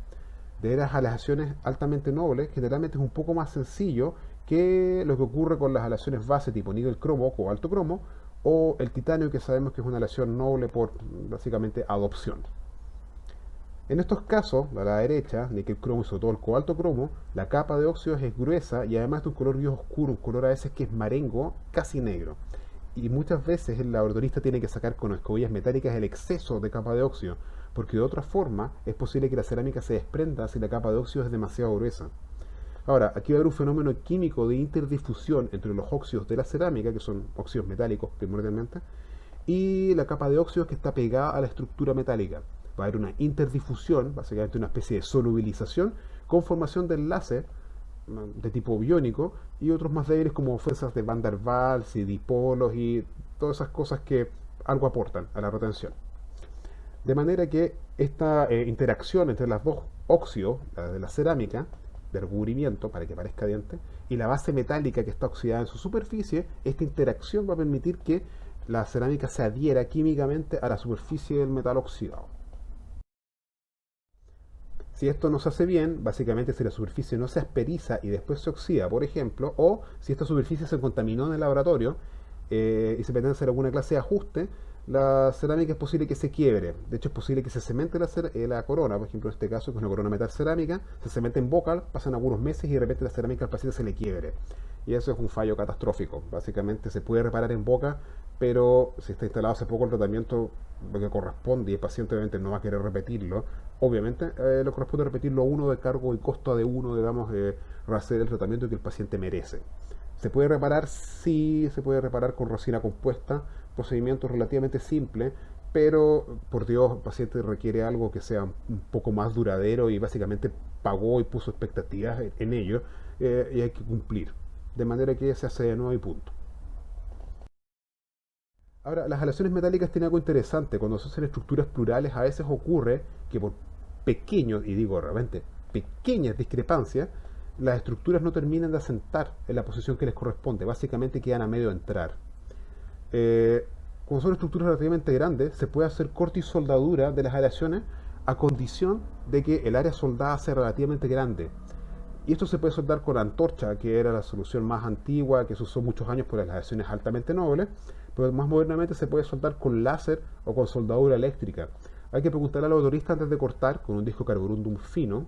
de las aleaciones altamente nobles generalmente es un poco más sencillo que lo que ocurre con las aleaciones base tipo níquel cromo o cobalto cromo o el titanio, que sabemos que es una aleación noble por básicamente adopción. En estos casos, a la derecha, níquel cromo y sobre todo el cobalto cromo, la capa de óxidos es gruesa y además de un color bien oscuro, un color a veces que es marengo, casi negro. Y muchas veces el laboratorista tiene que sacar con escobillas metálicas el exceso de capa de óxido, porque de otra forma es posible que la cerámica se desprenda si la capa de óxido es demasiado gruesa. Ahora, aquí va a haber un fenómeno químico de interdifusión entre los óxidos de la cerámica, que son óxidos metálicos primordialmente, y la capa de óxidos que está pegada a la estructura metálica. Va a haber una interdifusión, básicamente una especie de solubilización, con formación de enlaces de tipo biónico y otros más débiles como fuerzas de Van der Waals y dipolos y todas esas cosas que algo aportan a la retención. De manera que esta interacción entre las dos óxidos, la de la cerámica, de recubrimiento para que parezca diente, y la base metálica que está oxidada en su superficie, esta interacción va a permitir que la cerámica se adhiera químicamente a la superficie del metal oxidado. Si esto no se hace bien, básicamente si la superficie no se asperiza y después se oxida, por ejemplo, o si esta superficie se contaminó en el laboratorio y se pretende hacer alguna clase de ajuste, la cerámica es posible que se quiebre. De hecho, es posible que se cemente la corona, por ejemplo, en este caso, que es una corona metal cerámica, se cemente en bocal, pasan algunos meses y de repente la cerámica al paciente se le quiebre. Y eso es un fallo catastrófico. Básicamente se puede reparar en boca, pero si está instalado hace poco el tratamiento, lo que corresponde, y el paciente obviamente no va a querer repetirlo, obviamente lo corresponde repetirlo uno de cargo y costo de uno, digamos, hacer el tratamiento que el paciente merece. ¿Se puede reparar? Sí, se puede reparar con resina compuesta, procedimiento relativamente simple, pero por Dios, el paciente requiere algo que sea un poco más duradero y básicamente pagó y puso expectativas en ello y hay que cumplir. De manera que se hace de nuevo y punto. Ahora, las aleaciones metálicas tienen algo interesante. Cuando se hacen estructuras plurales, a veces ocurre que por pequeños, y digo realmente pequeñas discrepancias, las estructuras no terminan de asentar en la posición que les corresponde. Básicamente quedan a medio entrar. Como son estructuras relativamente grandes, se puede hacer corte y soldadura de las aleaciones a condición de que el área soldada sea relativamente grande. Y esto se puede soldar con antorcha, que era la solución más antigua que se usó muchos años por las aleaciones altamente nobles, pero más modernamente se puede soldar con láser o con soldadura eléctrica. Hay que preguntarle al autorista antes de cortar con un disco carborundum fino.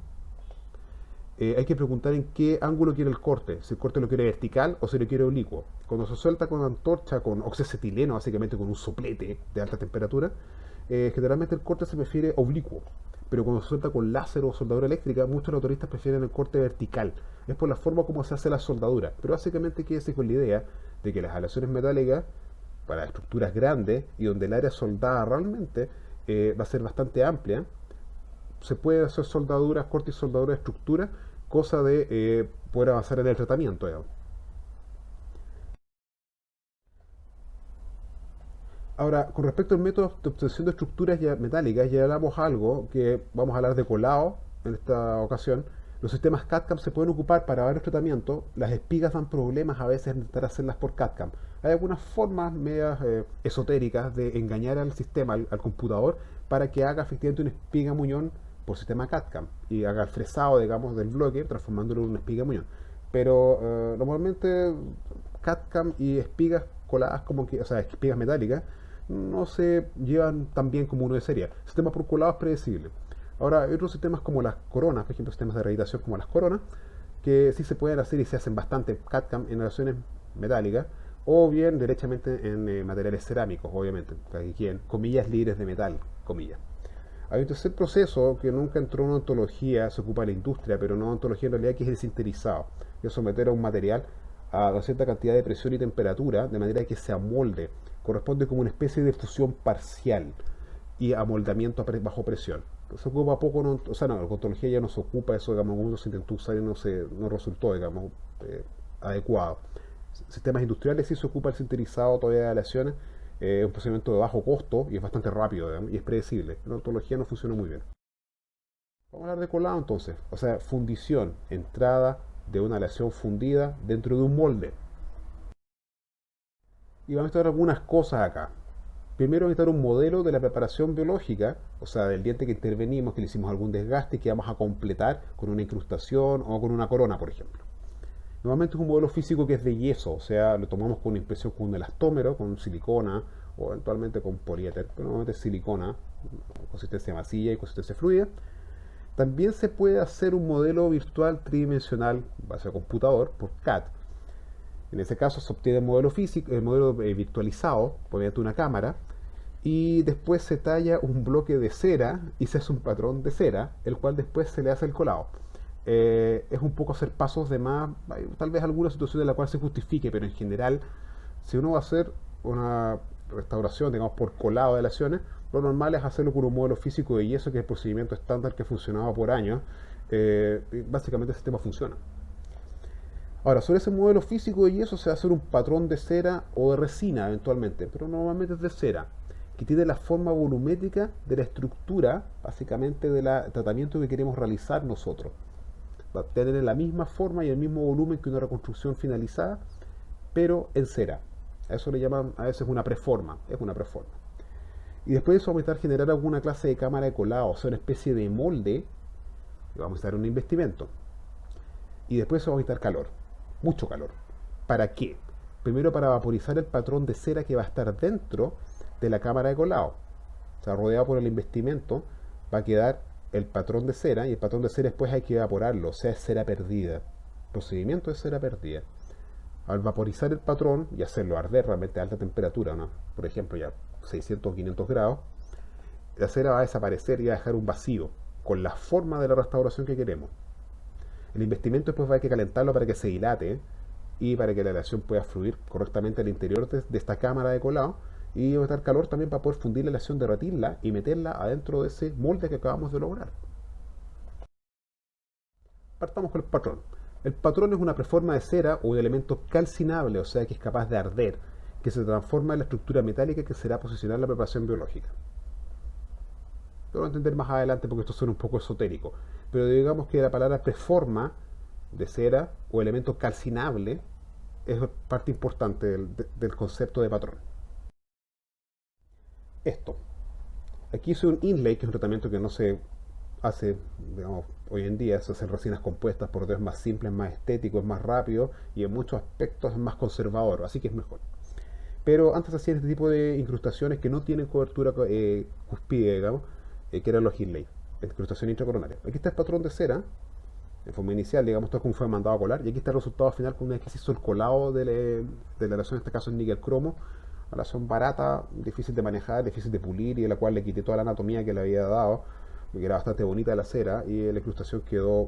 Hay que preguntar en qué ángulo quiere el corte, si el corte lo quiere vertical o si lo quiere oblicuo. Cuando se suelta con antorcha, con oxocetileno, básicamente con un soplete de alta temperatura, generalmente el corte se prefiere oblicuo. Pero cuando se suelta con láser o soldadura eléctrica, muchos motoristas prefieren el corte vertical. Es por la forma como se hace la soldadura. Pero básicamente quédese con la idea de que las aleaciones metálicas, para estructuras grandes y donde el área soldada realmente va a ser bastante amplia, se puede hacer soldaduras, corte y soldadura de estructura, cosa de poder avanzar en el tratamiento, digamos. Ahora, con respecto al método de obtención de estructuras ya metálicas, ya hablamos algo que vamos a hablar de colado en esta ocasión. Los sistemas CAD-CAM se pueden ocupar para varios tratamientos. Las espigas dan problemas a veces en intentar hacerlas por CAD-CAM. Hay algunas formas medias esotéricas de engañar al sistema, al computador, para que haga efectivamente una espiga muñón por sistema CAD-CAM y haga el fresado, digamos, del bloque, transformándolo en una espiga muñón. Pero normalmente CAD-CAM y espigas coladas, como que, o sea, espigas metálicas, no se llevan tan bien como uno desearía. El sistema por colado es predecible. Ahora, hay otros sistemas como las coronas, por ejemplo, sistemas de radiación como las coronas, que sí se pueden hacer y se hacen bastante CAD-CAM en relaciones metálicas, o bien derechamente en materiales cerámicos, obviamente, que en comillas libres de metal, comillas. Hay un tercer proceso que nunca entró en una ontología, se ocupa de la industria, pero no ontología en realidad, que es el sinterizado, que es someter a un material a una cierta cantidad de presión y temperatura, de manera que se amolde. Corresponde como una especie de fusión parcial y amoldamiento bajo presión. Se ocupa poco, no, o sea, no, la ontología ya no se ocupa eso, digamos, uno se intentó usar y no resultó, digamos, adecuado. Sistemas industriales sí se ocupa el sinterizado todavía de aleaciones, es un procedimiento de bajo costo y es bastante rápido, digamos, y es predecible. La ontología no funciona muy bien. Vamos a hablar de colado entonces, o sea, fundición, entrada de una aleación fundida dentro de un molde. Y vamos a ver algunas cosas acá. Primero vamos a un modelo de la preparación biológica, o sea, del diente que intervenimos, que le hicimos algún desgaste y que vamos a completar con una incrustación o con una corona, por ejemplo. Normalmente es un modelo físico que es de yeso, o sea, lo tomamos con una impresión con un elastómero, con silicona o eventualmente con poliéter, pero normalmente es silicona, consistencia masilla y consistencia fluida. También se puede hacer un modelo virtual tridimensional base a computador por CAD. En ese caso se obtiene el modelo físico, el modelo virtualizado por mediante una cámara y después se talla un bloque de cera y se hace un patrón de cera, el cual después se le hace el colado. Es un poco hacer pasos de más, hay tal vez alguna situación en la cual se justifique, pero en general, si uno va a hacer una restauración, digamos, por colado de lesiones, lo normal es hacerlo con un modelo físico de yeso, que es el procedimiento estándar que ha funcionado por años. Y básicamente el sistema funciona. Ahora, sobre ese modelo físico de yeso se va a hacer un patrón de cera o de resina eventualmente, pero normalmente es de cera, que tiene la forma volumétrica de la estructura, básicamente del tratamiento que queremos realizar nosotros. Va a tener la misma forma y el mismo volumen que una reconstrucción finalizada, pero en cera. A eso le llaman a veces una preforma, es una preforma. Y después de eso vamos a intentar generar alguna clase de cámara de colado, o sea, una especie de molde, y vamos a dar un investimento. Y después eso vamos a necesitar calor, mucho calor. ¿Para qué? Primero para vaporizar el patrón de cera que va a estar dentro de la cámara de colado. O sea, rodeado por el investimento, va a quedar el patrón de cera y el patrón de cera después hay que evaporarlo, o sea, es cera perdida. Procedimiento de cera perdida. Al vaporizar el patrón y hacerlo arder realmente a alta temperatura, ¿no? Por ejemplo, ya 600 o 500 grados, la cera va a desaparecer y va a dejar un vacío con la forma de la restauración que queremos. El investimento después va a hay que calentarlo para que se dilate y para que la aleación pueda fluir correctamente al interior de esta cámara de colado y va a estar calor también para poder fundir la aleación, derretirla y meterla adentro de ese molde que acabamos de lograr. Partamos con el patrón. El patrón es una preforma de cera o de elemento calcinable, o sea que es capaz de arder, que se transforma en la estructura metálica que será posicionar la preparación biológica. Lo voy a entender más adelante porque esto suena un poco esotérico, pero digamos que la palabra preforma de cera o elemento calcinable es parte importante del concepto de patrón. Esto. Aquí hice un inlay, que es un tratamiento que no se hace, digamos, hoy en día. Se hacen resinas compuestas, por Dios, más simple, es más estético, es más rápido y en muchos aspectos es más conservador, así que es mejor. Pero antes hacían este tipo de incrustaciones que no tienen cobertura cuspide, digamos, que eran los inlay, incrustación intracoronaria. Aquí está el patrón de cera, en forma inicial, digamos, esto es como fue mandado a colar, y aquí está el resultado final con una vez que se hizo el colado de la aleación, en este caso en níquel cromo, una aleación barata, difícil de manejar, difícil de pulir, y a la cual le quité toda la anatomía que le había dado, porque era bastante bonita la cera, y la incrustación quedó,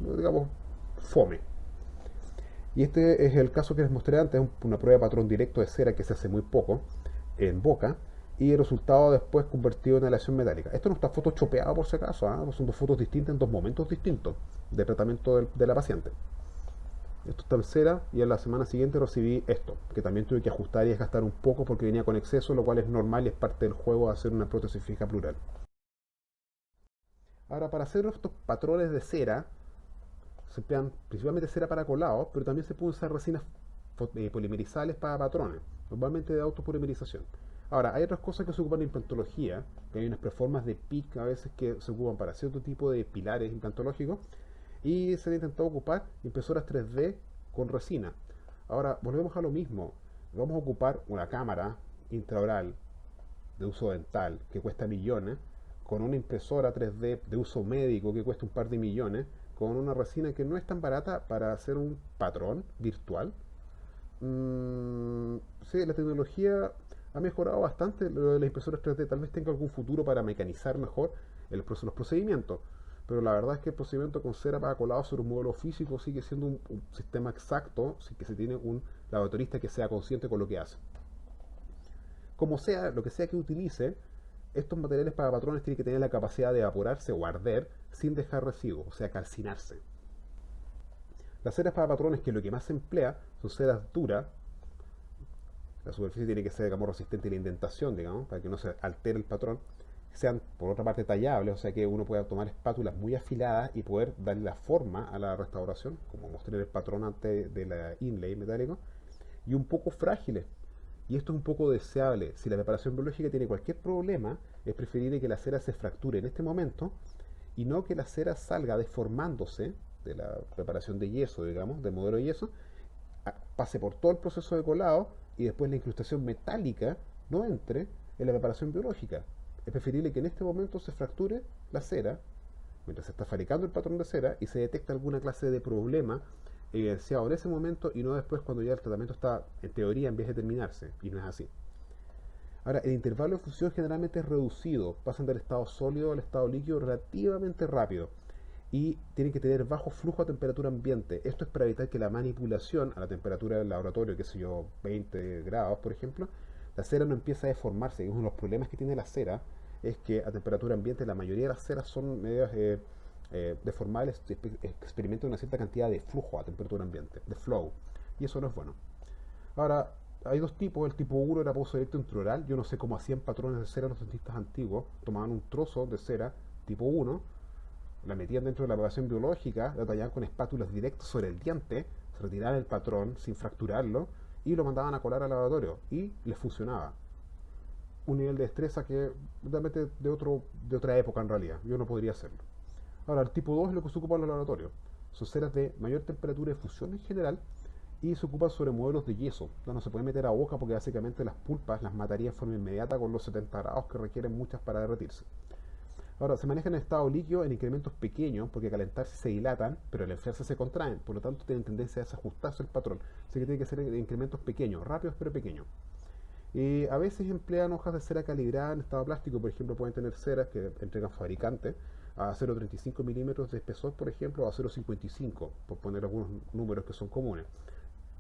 digamos, fome. Y este es el caso que les mostré antes, una prueba de patrón directo de cera que se hace muy poco en boca y el resultado después convertido en aleación metálica. Esto no está photoshopeado por si acaso, ¿eh? Son dos fotos distintas en dos momentos distintos de tratamiento de la paciente. Esto está en cera y en la semana siguiente recibí esto, que también tuve que ajustar y desgastar un poco porque venía con exceso, lo cual es normal y es parte del juego de hacer una prótesis fija plural. Ahora, para hacer estos patrones de cera, se emplean principalmente cera para colados, pero también se pueden usar resinas polimerizales para patrones, normalmente de autopolimerización. Ahora, hay otras cosas que se ocupan en implantología, que hay unas preformas de PIC a veces que se ocupan para cierto tipo de pilares implantológicos, y se han intentado ocupar impresoras 3D con resina. Ahora, volvemos a lo mismo. Vamos a ocupar una cámara intraoral de uso dental que cuesta millones, con una impresora 3D de uso médico que cuesta un par de millones, con una resina que no es tan barata para hacer un patrón virtual. Sí, la tecnología ha mejorado bastante lo de las impresoras 3D. Tal vez tenga algún futuro para mecanizar mejor los procedimientos. Pero la verdad es que el procedimiento con cera para colado sobre un modelo físico sigue siendo un sistema exacto, sin que se tiene un laboratorista que sea consciente con lo que hace. Como sea, lo que sea que utilice, estos materiales para patrones tienen que tener la capacidad de evaporarse o arder sin dejar residuos, o sea, calcinarse. Las ceras para patrones, que lo que más se emplea, son ceras duras. La superficie tiene que ser, digamos, resistente a la indentación, digamos, para que no se altere el patrón. Sean, por otra parte, tallables, o sea que uno pueda tomar espátulas muy afiladas y poder darle la forma a la restauración, como mostré en el patrón antes de la inlay metálico, y un poco frágiles. Y esto es un poco deseable. Si la preparación biológica tiene cualquier problema, es preferible que la cera se fracture en este momento y no que la cera salga deformándose de la preparación de yeso, digamos, del modelo de yeso, pase por todo el proceso de colado y después la incrustación metálica no entre en la preparación biológica. Es preferible que en este momento se fracture la cera mientras se está fabricando el patrón de cera y se detecta alguna clase de problema evidenciado en ese momento y no después cuando ya el tratamiento está en teoría en vez de terminarse, y no es así. Ahora, el intervalo de fusión generalmente es reducido, pasan del estado sólido al estado líquido relativamente rápido y tienen que tener bajo flujo a temperatura ambiente. Esto es para evitar que la manipulación a la temperatura del laboratorio, que sé yo, 20 grados por ejemplo, la cera no empieza a deformarse. Y uno de los problemas que tiene la cera es que a temperatura ambiente la mayoría de las ceras son medias deformables, experimentan una cierta cantidad de flujo a temperatura ambiente, de flow, y eso no es bueno. Ahora, hay dos tipos. El tipo 1 era pozo directo intraoral. Yo no sé cómo hacían patrones de cera los dentistas antiguos. Tomaban un trozo de cera tipo 1, la metían dentro de la preparación biológica, la tallaban con espátulas directas sobre el diente, se retiraban el patrón sin fracturarlo y lo mandaban a colar al laboratorio y les funcionaba. Un nivel de destreza que realmente de otra época en realidad. Yo no podría hacerlo. Ahora, el tipo 2 es lo que se ocupa en los laboratorios. Son ceras de mayor temperatura de fusión en general y se ocupan sobre modelos de yeso. No se puede meter a boca porque básicamente las pulpas las mataría en forma inmediata con los 70 grados que requieren muchas para derretirse. Ahora, se maneja en estado líquido en incrementos pequeños porque al calentarse se dilatan, pero al enfriarse se contraen. Por lo tanto, tienen tendencia a desajustarse el patrón. Así que tiene que ser en incrementos pequeños, rápidos pero pequeños. Y a veces emplean hojas de cera calibrada en estado plástico. Por ejemplo, pueden tener ceras que entregan fabricantes a 0,35 milímetros de espesor, por ejemplo, o a 0,55, por poner algunos números que son comunes.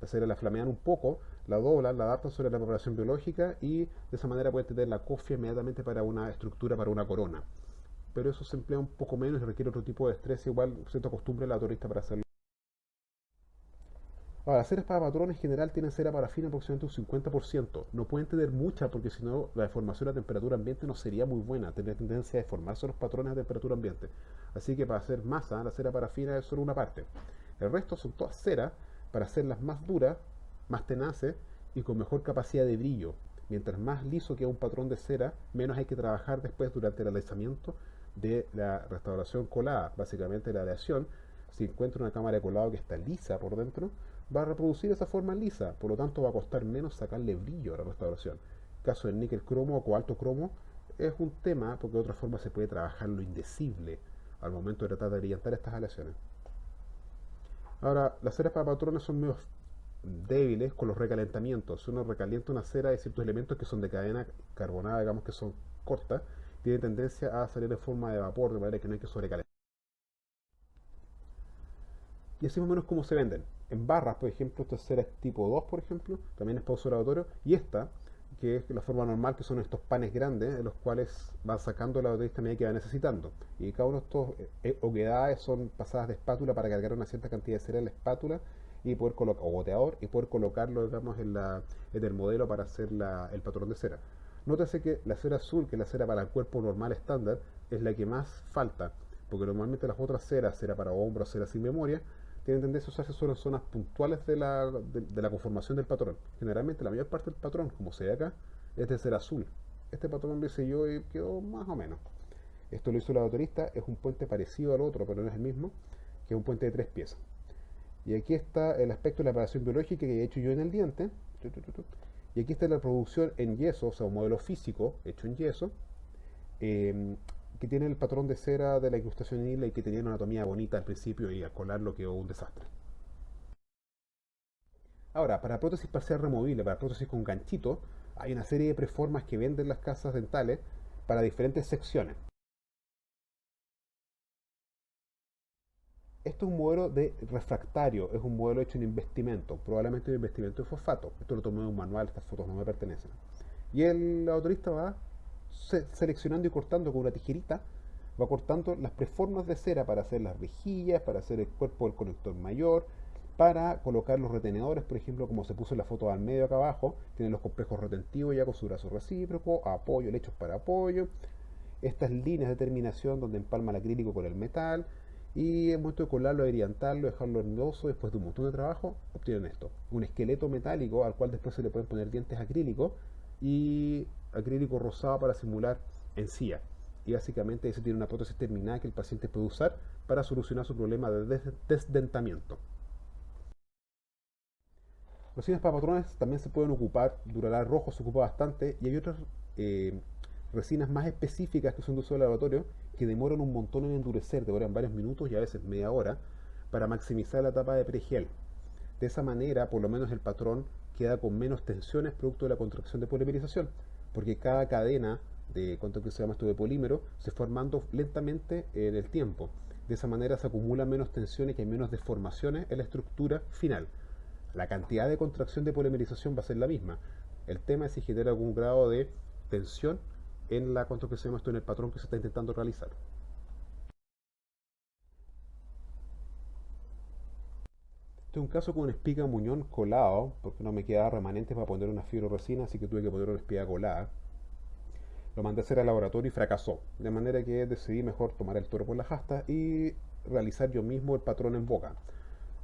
La cera la flamean un poco, la doblan, la adaptan sobre la preparación biológica y de esa manera pueden tener la cofia inmediatamente para una estructura, para una corona. Pero eso se emplea un poco menos y requiere otro tipo de estrés, igual cierta costumbre la turista para hacerlo. Ahora, las ceras para patrón en general tienen cera parafina aproximadamente un 50%. No pueden tener mucha porque si no la deformación a temperatura ambiente no sería muy buena. Tendría tendencia a deformarse los patrones a temperatura ambiente. Así que para hacer masa, la cera parafina es solo una parte. El resto son todas ceras para hacerlas más duras, más tenaces y con mejor capacidad de brillo. Mientras más liso queda un patrón de cera, menos hay que trabajar después durante el alisamiento de la restauración colada. Básicamente la aleación, si encuentro una cámara de colado que está lisa por dentro, va a reproducir esa forma lisa, por lo tanto va a costar menos sacarle brillo a la restauración. El caso del níquel cromo o cobalto cromo es un tema porque de otra forma se puede trabajar lo indecible al momento de tratar de brillantar estas aleaciones. Ahora, las ceras para patrones son medio débiles con los recalentamientos. Si uno recalienta una cera, hay ciertos elementos que son de cadena carbonada, digamos que son cortas, tiene tendencia a salir en forma de vapor, de manera que no hay que sobrecalentar. Y así más o menos como se venden. En barras, por ejemplo, esta cera es tipo 2, por ejemplo, también es para uso laboratorio, y esta, que es la forma normal, que son estos panes grandes, en los cuales van sacando la baterista a medida que va necesitando. Y cada uno de estos oquedades son pasadas de espátula para cargar una cierta cantidad de cera en la espátula y poder colocar, o goteador, y poder colocarlo, digamos, en el modelo para hacer el patrón de cera. Nótese que la cera azul, que es la cera para el cuerpo normal estándar, es la que más falta, porque normalmente las otras ceras, cera para hombros, cera sin memoria, tienen tendencia a usarse solo en zonas puntuales de la conformación del patrón. Generalmente la mayor parte del patrón, como se ve acá, es de cera azul. Este patrón lo hice yo y quedó más o menos. Esto lo hizo el autorista, es un puente parecido al otro, pero no es el mismo, que es un puente de 3 piezas. Y aquí está el aspecto de la preparación biológica que he hecho yo en el diente. Y aquí está la producción en yeso, o sea, un modelo físico hecho en yeso, eh, que tiene el patrón de cera de la incrustación en isla y que tenía una anatomía bonita al principio y al colarlo quedó un desastre. Ahora, para prótesis parcial removible, para prótesis con ganchito, hay una serie de preformas que venden las casas dentales para diferentes secciones. Esto es un modelo de refractario, es un modelo hecho en investimento, probablemente un investimento de fosfato. Esto lo tomé de un manual, estas fotos no me pertenecen. Y el autorista va seleccionando y cortando con una tijerita, va cortando las preformas de cera para hacer las rejillas, para hacer el cuerpo del conector mayor, para colocar los retenedores, por ejemplo, como se puso en la foto al medio acá abajo, tienen los complejos retentivos ya con su brazo recíproco, apoyo, lechos para apoyo, estas líneas de terminación donde empalma el acrílico con el metal, y en momento de colarlo, brillantarlo, dejarlo hermoso, después de un montón de trabajo, obtienen esto. Un esqueleto metálico al cual después se le pueden poner dientes acrílicos y acrílico rosado para simular encía. Y básicamente eso tiene una prótesis terminada que el paciente puede usar para solucionar su problema de desdentamiento. Los cines para patrones también se pueden ocupar, Duralar rojo se ocupa bastante y hay otras eh, resinas más específicas que son de uso de laboratorio que demoran un montón en endurecer, demoran varios minutos y a veces media hora para maximizar la etapa de pregel. De esa manera, por lo menos el patrón queda con menos tensiones producto de la contracción de polimerización, porque cada cadena de, ¿cuánto que se llama esto?, de polímero se fue armando lentamente en el tiempo. De esa manera se acumulan menos tensiones y hay menos deformaciones en la estructura final. La cantidad de contracción de polimerización va a ser la misma. El tema es si genera algún grado de tensión en la contracción, esto en el patrón que se está intentando realizar. Este es un caso con una espiga muñón colado, porque no me quedaba remanente para poner una fibroresina, así que tuve que poner una espiga colada. Lo mandé a hacer al laboratorio y fracasó, de manera que decidí mejor tomar el toro por las astas y realizar yo mismo el patrón en boca.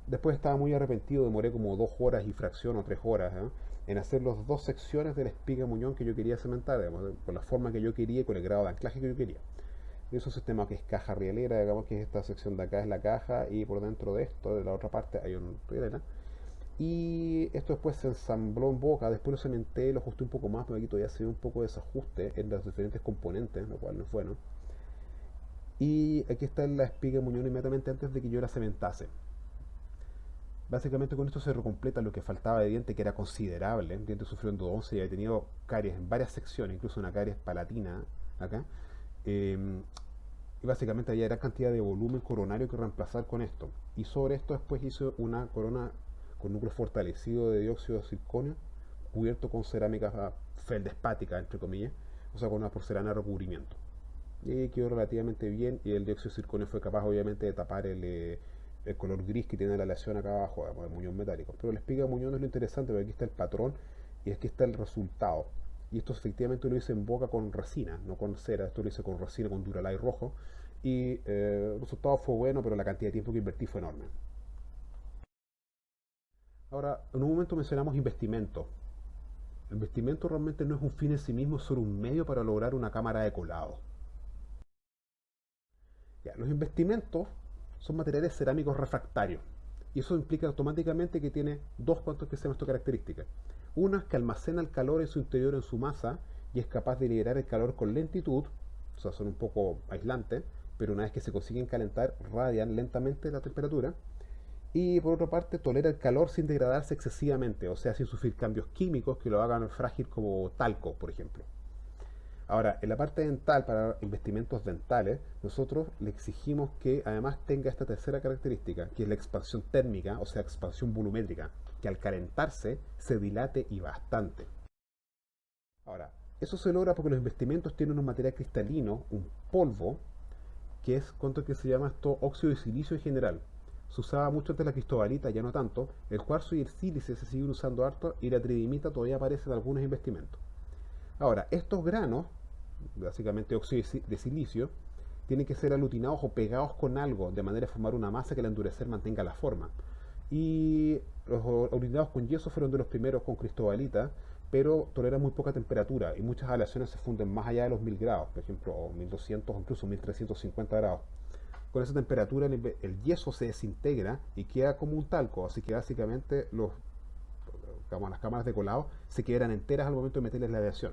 Después estaba muy arrepentido, demoré como 2 horas y fracción o 3 horas en hacer las dos secciones de la espiga muñón que yo quería cementar, digamos, con la forma que yo quería y con el grado de anclaje que yo quería. Es un sistema que es caja rielera, digamos que esta sección de acá es la caja y por dentro de esto, de la otra parte, hay una rielera. Y esto después se ensambló en boca, después lo cementé, lo ajusté un poco más, pero aquí todavía se ve un poco de desajuste en los diferentes componentes, lo cual no es bueno. Y aquí está la espiga muñón inmediatamente antes de que yo la cementase. Básicamente con esto se recompleta lo que faltaba de diente, que era considerable. El diente sufrió endodoncia y había tenido caries en varias secciones, incluso una caries palatina acá. Eh, y básicamente había gran cantidad de volumen coronario que reemplazar con esto. Y sobre esto después hizo una corona con núcleo fortalecido de dióxido de circonio, cubierto con cerámica feldespática, entre comillas, o sea, con una porcelana de recubrimiento. Y quedó relativamente bien y el dióxido de circonio fue capaz obviamente de tapar el color gris que tiene la aleación acá abajo, el muñón metálico. Pero la espiga de muñón es lo interesante porque aquí está el patrón y aquí está el resultado. Y esto efectivamente lo hice en boca con resina, no con cera. Esto lo hice con resina, con Duralay rojo. Y el resultado fue bueno, pero la cantidad de tiempo que invertí fue enorme. Ahora, en un momento mencionamos investimento. El investimento realmente no es un fin en sí mismo, es solo un medio para lograr una cámara de colado. Ya, los investimentos son materiales cerámicos refractarios. Y eso implica automáticamente que tiene dos cuantos que se llaman características. Una es que almacena el calor en su interior, en su masa, y es capaz de liberar el calor con lentitud, o sea, son un poco aislantes, pero una vez que se consiguen calentar, radian lentamente la temperatura. Y por otra parte, tolera el calor sin degradarse excesivamente, o sea, sin sufrir cambios químicos que lo hagan frágil como talco, por ejemplo. Ahora, en la parte dental, para investimentos dentales, nosotros le exigimos que además tenga esta tercera característica, que es la expansión térmica, o sea, expansión volumétrica, que al calentarse se dilate y bastante. Ahora, eso se logra porque los investimentos tienen un material cristalino, un polvo, que es cuánto que se llama esto óxido de silicio en general. Se usaba mucho antes la cristobalita, ya no tanto. El cuarzo y el sílice se siguen usando harto y la tridimita todavía aparece en algunos investimentos. Ahora, estos granos, básicamente óxido de silicio, tienen que ser aglutinados o pegados con algo, de manera a formar una masa que al endurecer mantenga la forma. Y los aglutinados con yeso fueron de los primeros con cristobalita, pero toleran muy poca temperatura y muchas aleaciones se funden más allá de los 1000 grados, por ejemplo, o 1200 o incluso 1350 grados. Con esa temperatura el yeso se desintegra y queda como un talco, así que básicamente las cámaras de colado se quedan enteras al momento de meterles la aleación.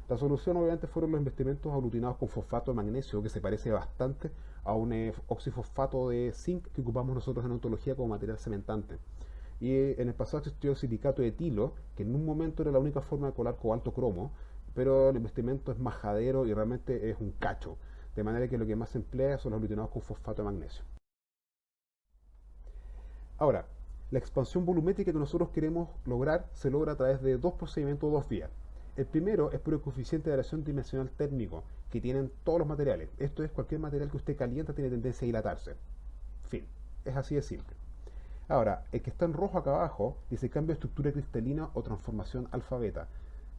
La solución obviamente fueron los investimentos aglutinados con fosfato de magnesio, que se parece bastante a un oxifosfato de zinc que ocupamos nosotros en odontología como material cementante. Y en el pasado existió el silicato de etilo, que en un momento era la única forma de colar cobalto cromo, pero el investimento es majadero y realmente es un cacho, de manera que lo que más se emplea son los aglutinados con fosfato de magnesio. Ahora, la expansión volumétrica que nosotros queremos lograr se logra a través de dos procedimientos o dos vías. El primero es por el coeficiente de variación dimensional térmico que tienen todos los materiales. Esto es, cualquier material que usted calienta tiene tendencia a dilatarse. Fin, es así de simple. Ahora, el que está en rojo acá abajo dice cambio de estructura cristalina o transformación alfa-beta.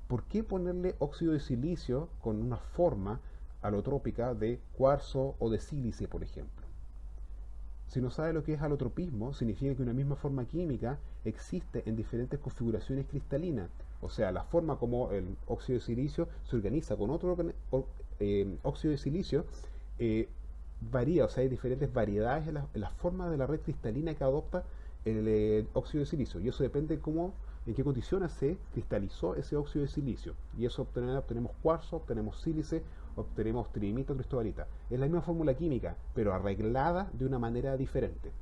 ¿Por qué ponerle óxido de silicio con una forma alotrópica de cuarzo o de sílice, por ejemplo? Si no sabe lo que es alotropismo, significa que una misma forma química existe en diferentes configuraciones cristalinas. O sea, la forma como el óxido de silicio se organiza con otro óxido de silicio eh, varía, o sea, hay diferentes variedades en la forma de la red cristalina que adopta el óxido de silicio. Y eso depende de en qué condiciones se cristalizó ese óxido de silicio. Y eso obtenemos cuarzo, obtenemos sílice, obtenemos tridimita o cristobalita. Es la misma fórmula química, pero arreglada de una manera diferente.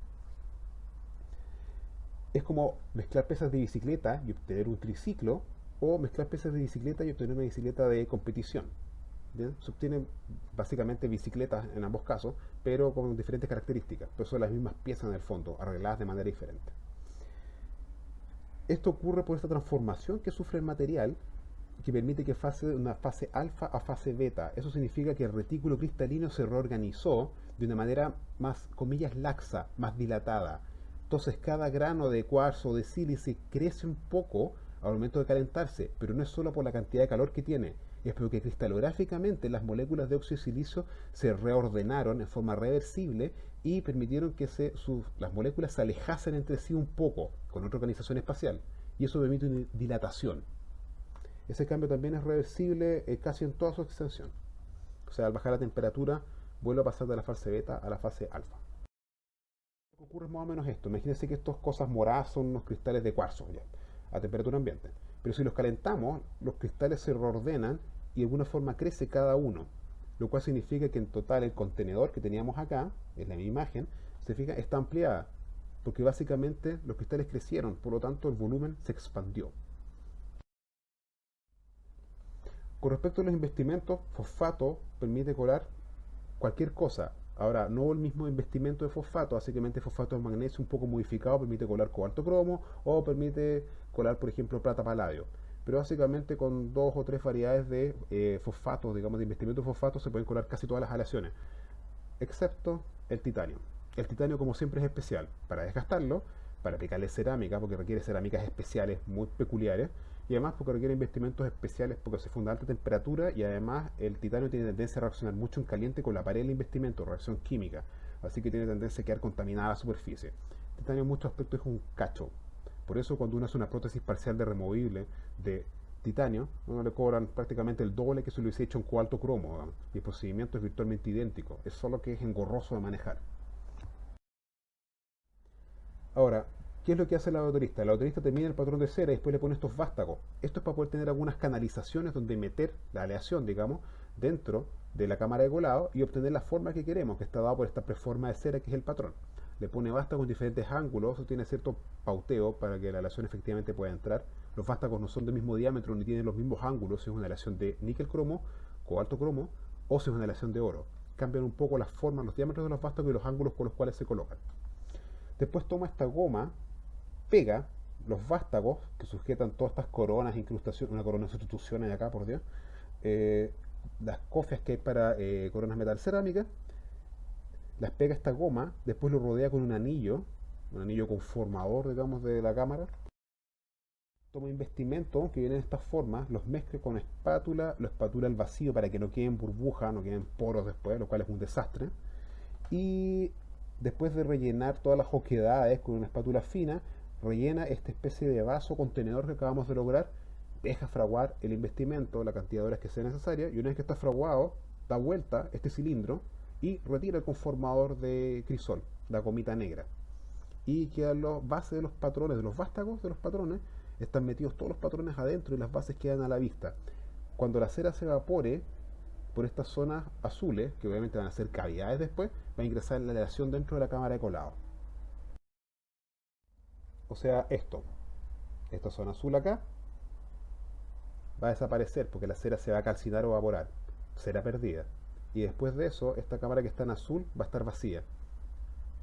Es como mezclar piezas de bicicleta y obtener un triciclo, o mezclar piezas de bicicleta y obtener una bicicleta de competición. ¿Bien? Se obtienen básicamente bicicletas en ambos casos, pero con diferentes características. Pero son las mismas piezas en el fondo, arregladas de manera diferente. Esto ocurre por esta transformación que sufre el material, que permite que pase de una fase alfa a fase beta. Eso significa que el retículo cristalino se reorganizó de una manera más, comillas, laxa, más dilatada. Entonces cada grano de cuarzo o de sílice crece un poco al momento de calentarse, pero no es solo por la cantidad de calor que tiene, es porque cristalográficamente las moléculas de óxido de silicio se reordenaron en forma reversible y permitieron que las moléculas se alejasen entre sí un poco con otra organización espacial. Y eso permite una dilatación. Ese cambio también es reversible casi en toda su extensión. O sea, al bajar la temperatura, vuelve a pasar de la fase beta a la fase alfa. Lo que ocurre es más o menos esto. Imagínense que estas cosas moradas son unos cristales de cuarzo, ya, a temperatura ambiente. Pero si los calentamos, los cristales se reordenan y de alguna forma crece cada uno. Lo cual significa que en total el contenedor que teníamos acá, en la misma imagen, se fija, está ampliada. Porque básicamente los cristales crecieron, por lo tanto el volumen se expandió. Con respecto a los investimentos, fosfato permite colar cualquier cosa. Ahora, no el mismo investimento de fosfato, básicamente fosfato de magnesio un poco modificado permite colar cobalto cromo o permite colar, por ejemplo, plata paladio. Pero básicamente con dos o tres variedades de fosfatos, digamos, de investimento de fosfato se pueden colar casi todas las aleaciones, excepto el titanio. El titanio, como siempre, es especial para desgastarlo, para aplicarle cerámica, porque requiere cerámicas especiales muy peculiares, y además porque requiere investimentos especiales porque se funda a alta temperatura y además el titanio tiene tendencia a reaccionar mucho en caliente con la pared del investimento, reacción química, así que tiene tendencia a quedar contaminada la superficie. El titanio en muchos aspectos es un cacho, por eso cuando uno hace una prótesis parcial de removible de titanio, uno le cobran prácticamente el doble que si lo hubiese hecho en cobalto cromo, ¿no? Y el procedimiento es virtualmente idéntico, es solo que es engorroso de manejar. Ahora, ¿qué es lo que hace el laboratorista? El laboratorista te mide el patrón de cera y después le pone estos vástagos. Esto es para poder tener algunas canalizaciones donde meter la aleación, digamos, dentro de la cámara de colado y obtener la forma que queremos, que está dada por esta preforma de cera que es el patrón. Le pone vástagos en diferentes ángulos, eso tiene cierto pauteo para que la aleación efectivamente pueda entrar. Los vástagos no son del mismo diámetro ni tienen los mismos ángulos, si es una aleación de níquel cromo, cobalto cromo o si es una aleación de oro. Cambian un poco las formas, los diámetros de los vástagos y los ángulos con los cuales se colocan. Después toma esta goma, pega los vástagos que sujetan todas estas coronas, incrustaciones, una corona de sustituciones acá, por Dios, eh, las cofias que hay para coronas metal cerámica, las pega esta goma, después lo rodea con un anillo conformador, digamos, de la cámara. Toma investimento que viene de estas formas, los mezcla con espátula, lo espatula al vacío para que no queden burbujas, no queden poros después, lo cual es un desastre. Y después de rellenar todas las oquedades con una espátula fina, rellena esta especie de vaso contenedor que acabamos de lograr, deja fraguar el investimento, la cantidad de horas que sea necesaria, y una vez que está fraguado, da vuelta este cilindro y retira el conformador de crisol, la gomita negra. Y quedan los bases de los patrones, de los vástagos de los patrones, están metidos todos los patrones adentro y las bases quedan a la vista. Cuando la cera se evapore, por estas zonas azules, que obviamente van a ser cavidades después, va a ingresar la aleación dentro de la cámara de colado. O sea, esta zona azul acá, va a desaparecer porque la cera se va a calcinar o evaporar. Cera perdida. Y después de eso, esta cámara que está en azul va a estar vacía.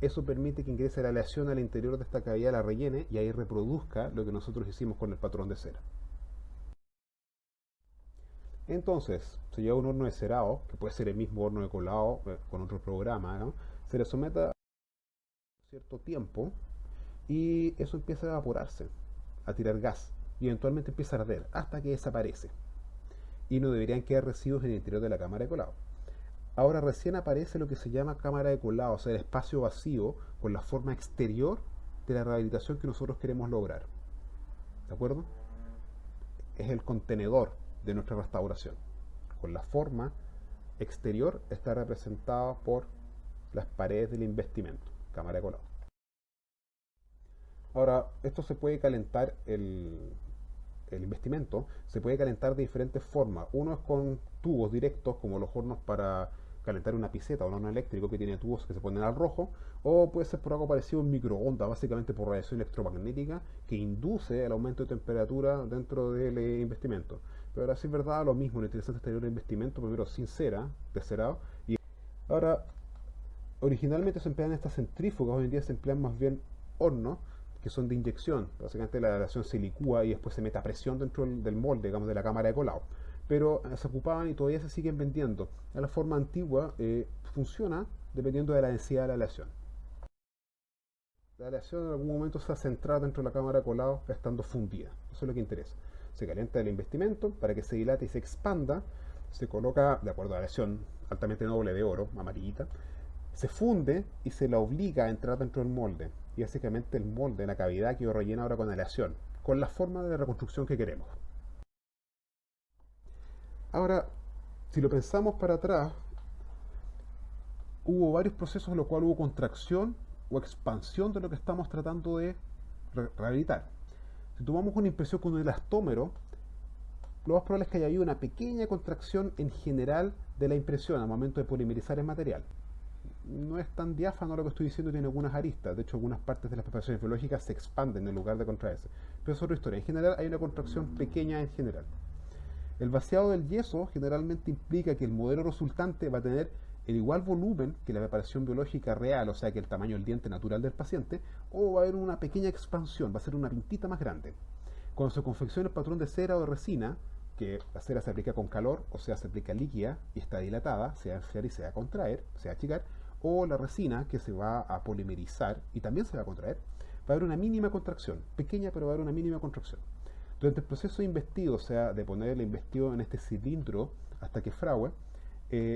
Eso permite que ingrese la aleación al interior de esta cavidad, la rellene y ahí reproduzca lo que nosotros hicimos con el patrón de cera. Entonces, se lleva un horno de cerado, que puede ser el mismo horno de colado con otro programa, ¿no? Se le somete a cierto tiempo y eso empieza a evaporarse, a tirar gas y eventualmente empieza a arder hasta que desaparece. Y no deberían quedar residuos en el interior de la cámara de colado. Ahora recién aparece lo que se llama cámara de colado, o sea, el espacio vacío con la forma exterior de la rehabilitación que nosotros queremos lograr. ¿De acuerdo? Es el contenedor de nuestra restauración. Con la forma exterior está representada por las paredes del investimento, cámara de colado. Ahora, esto se puede calentar, el investimento se puede calentar de diferentes formas. Uno es con tubos directos, como los hornos para calentar una piseta o un horno eléctrico que tiene tubos que se ponen al rojo, o puede ser por algo parecido en microondas, básicamente por radiación electromagnética que induce el aumento de temperatura dentro del investimento. Pero ahora sí es verdad, lo mismo, una interesante exterior de investimento, primero sin cera, de cerado, y ahora originalmente se emplean estas centrífugas, hoy en día se emplean más bien hornos que son de inyección. Básicamente la aleación se licúa y después se mete a presión dentro del molde, digamos, de la cámara de colado. Pero se ocupaban y todavía se siguen vendiendo. La forma antigua funciona dependiendo de la densidad de la aleación. La aleación en algún momento se va a centrar dentro de la cámara de colado estando fundida. Eso es lo que interesa. Se calienta el investimento para que se dilate y se expanda. Se coloca, de acuerdo a la aleación altamente noble de oro, amarillita, se funde y se la obliga a entrar dentro del molde. Y básicamente el molde, la cavidad quedó rellena ahora con aleación, con la forma de reconstrucción que queremos. Ahora, si lo pensamos para atrás, hubo varios procesos en los cuales hubo contracción o expansión de lo que estamos tratando de rehabilitar. Si tomamos una impresión con un elastómero, lo más probable es que haya habido una pequeña contracción en general de la impresión al momento de polimerizar el material. No es tan diáfano lo que estoy diciendo, tiene algunas aristas. De hecho, algunas partes de las preparaciones biológicas se expanden en lugar de contraerse. Pero es otra historia. En general hay una contracción pequeña en general. El vaciado del yeso generalmente implica que el modelo resultante va a tener el igual volumen que la preparación biológica real, o sea que el tamaño del diente natural del paciente, o va a haber una pequeña expansión, va a ser una pintita más grande. Cuando se confecciona el patrón de cera o de resina, que la cera se aplica con calor, o sea, se aplica líquida y está dilatada, se va a enfriar y se va a contraer, se va a achicar, o la resina que se va a polimerizar y también se va a contraer, va a haber una mínima contracción, pequeña pero va a haber una mínima contracción. Durante el proceso de investido, o sea, de poner el investido en este cilindro hasta que frague,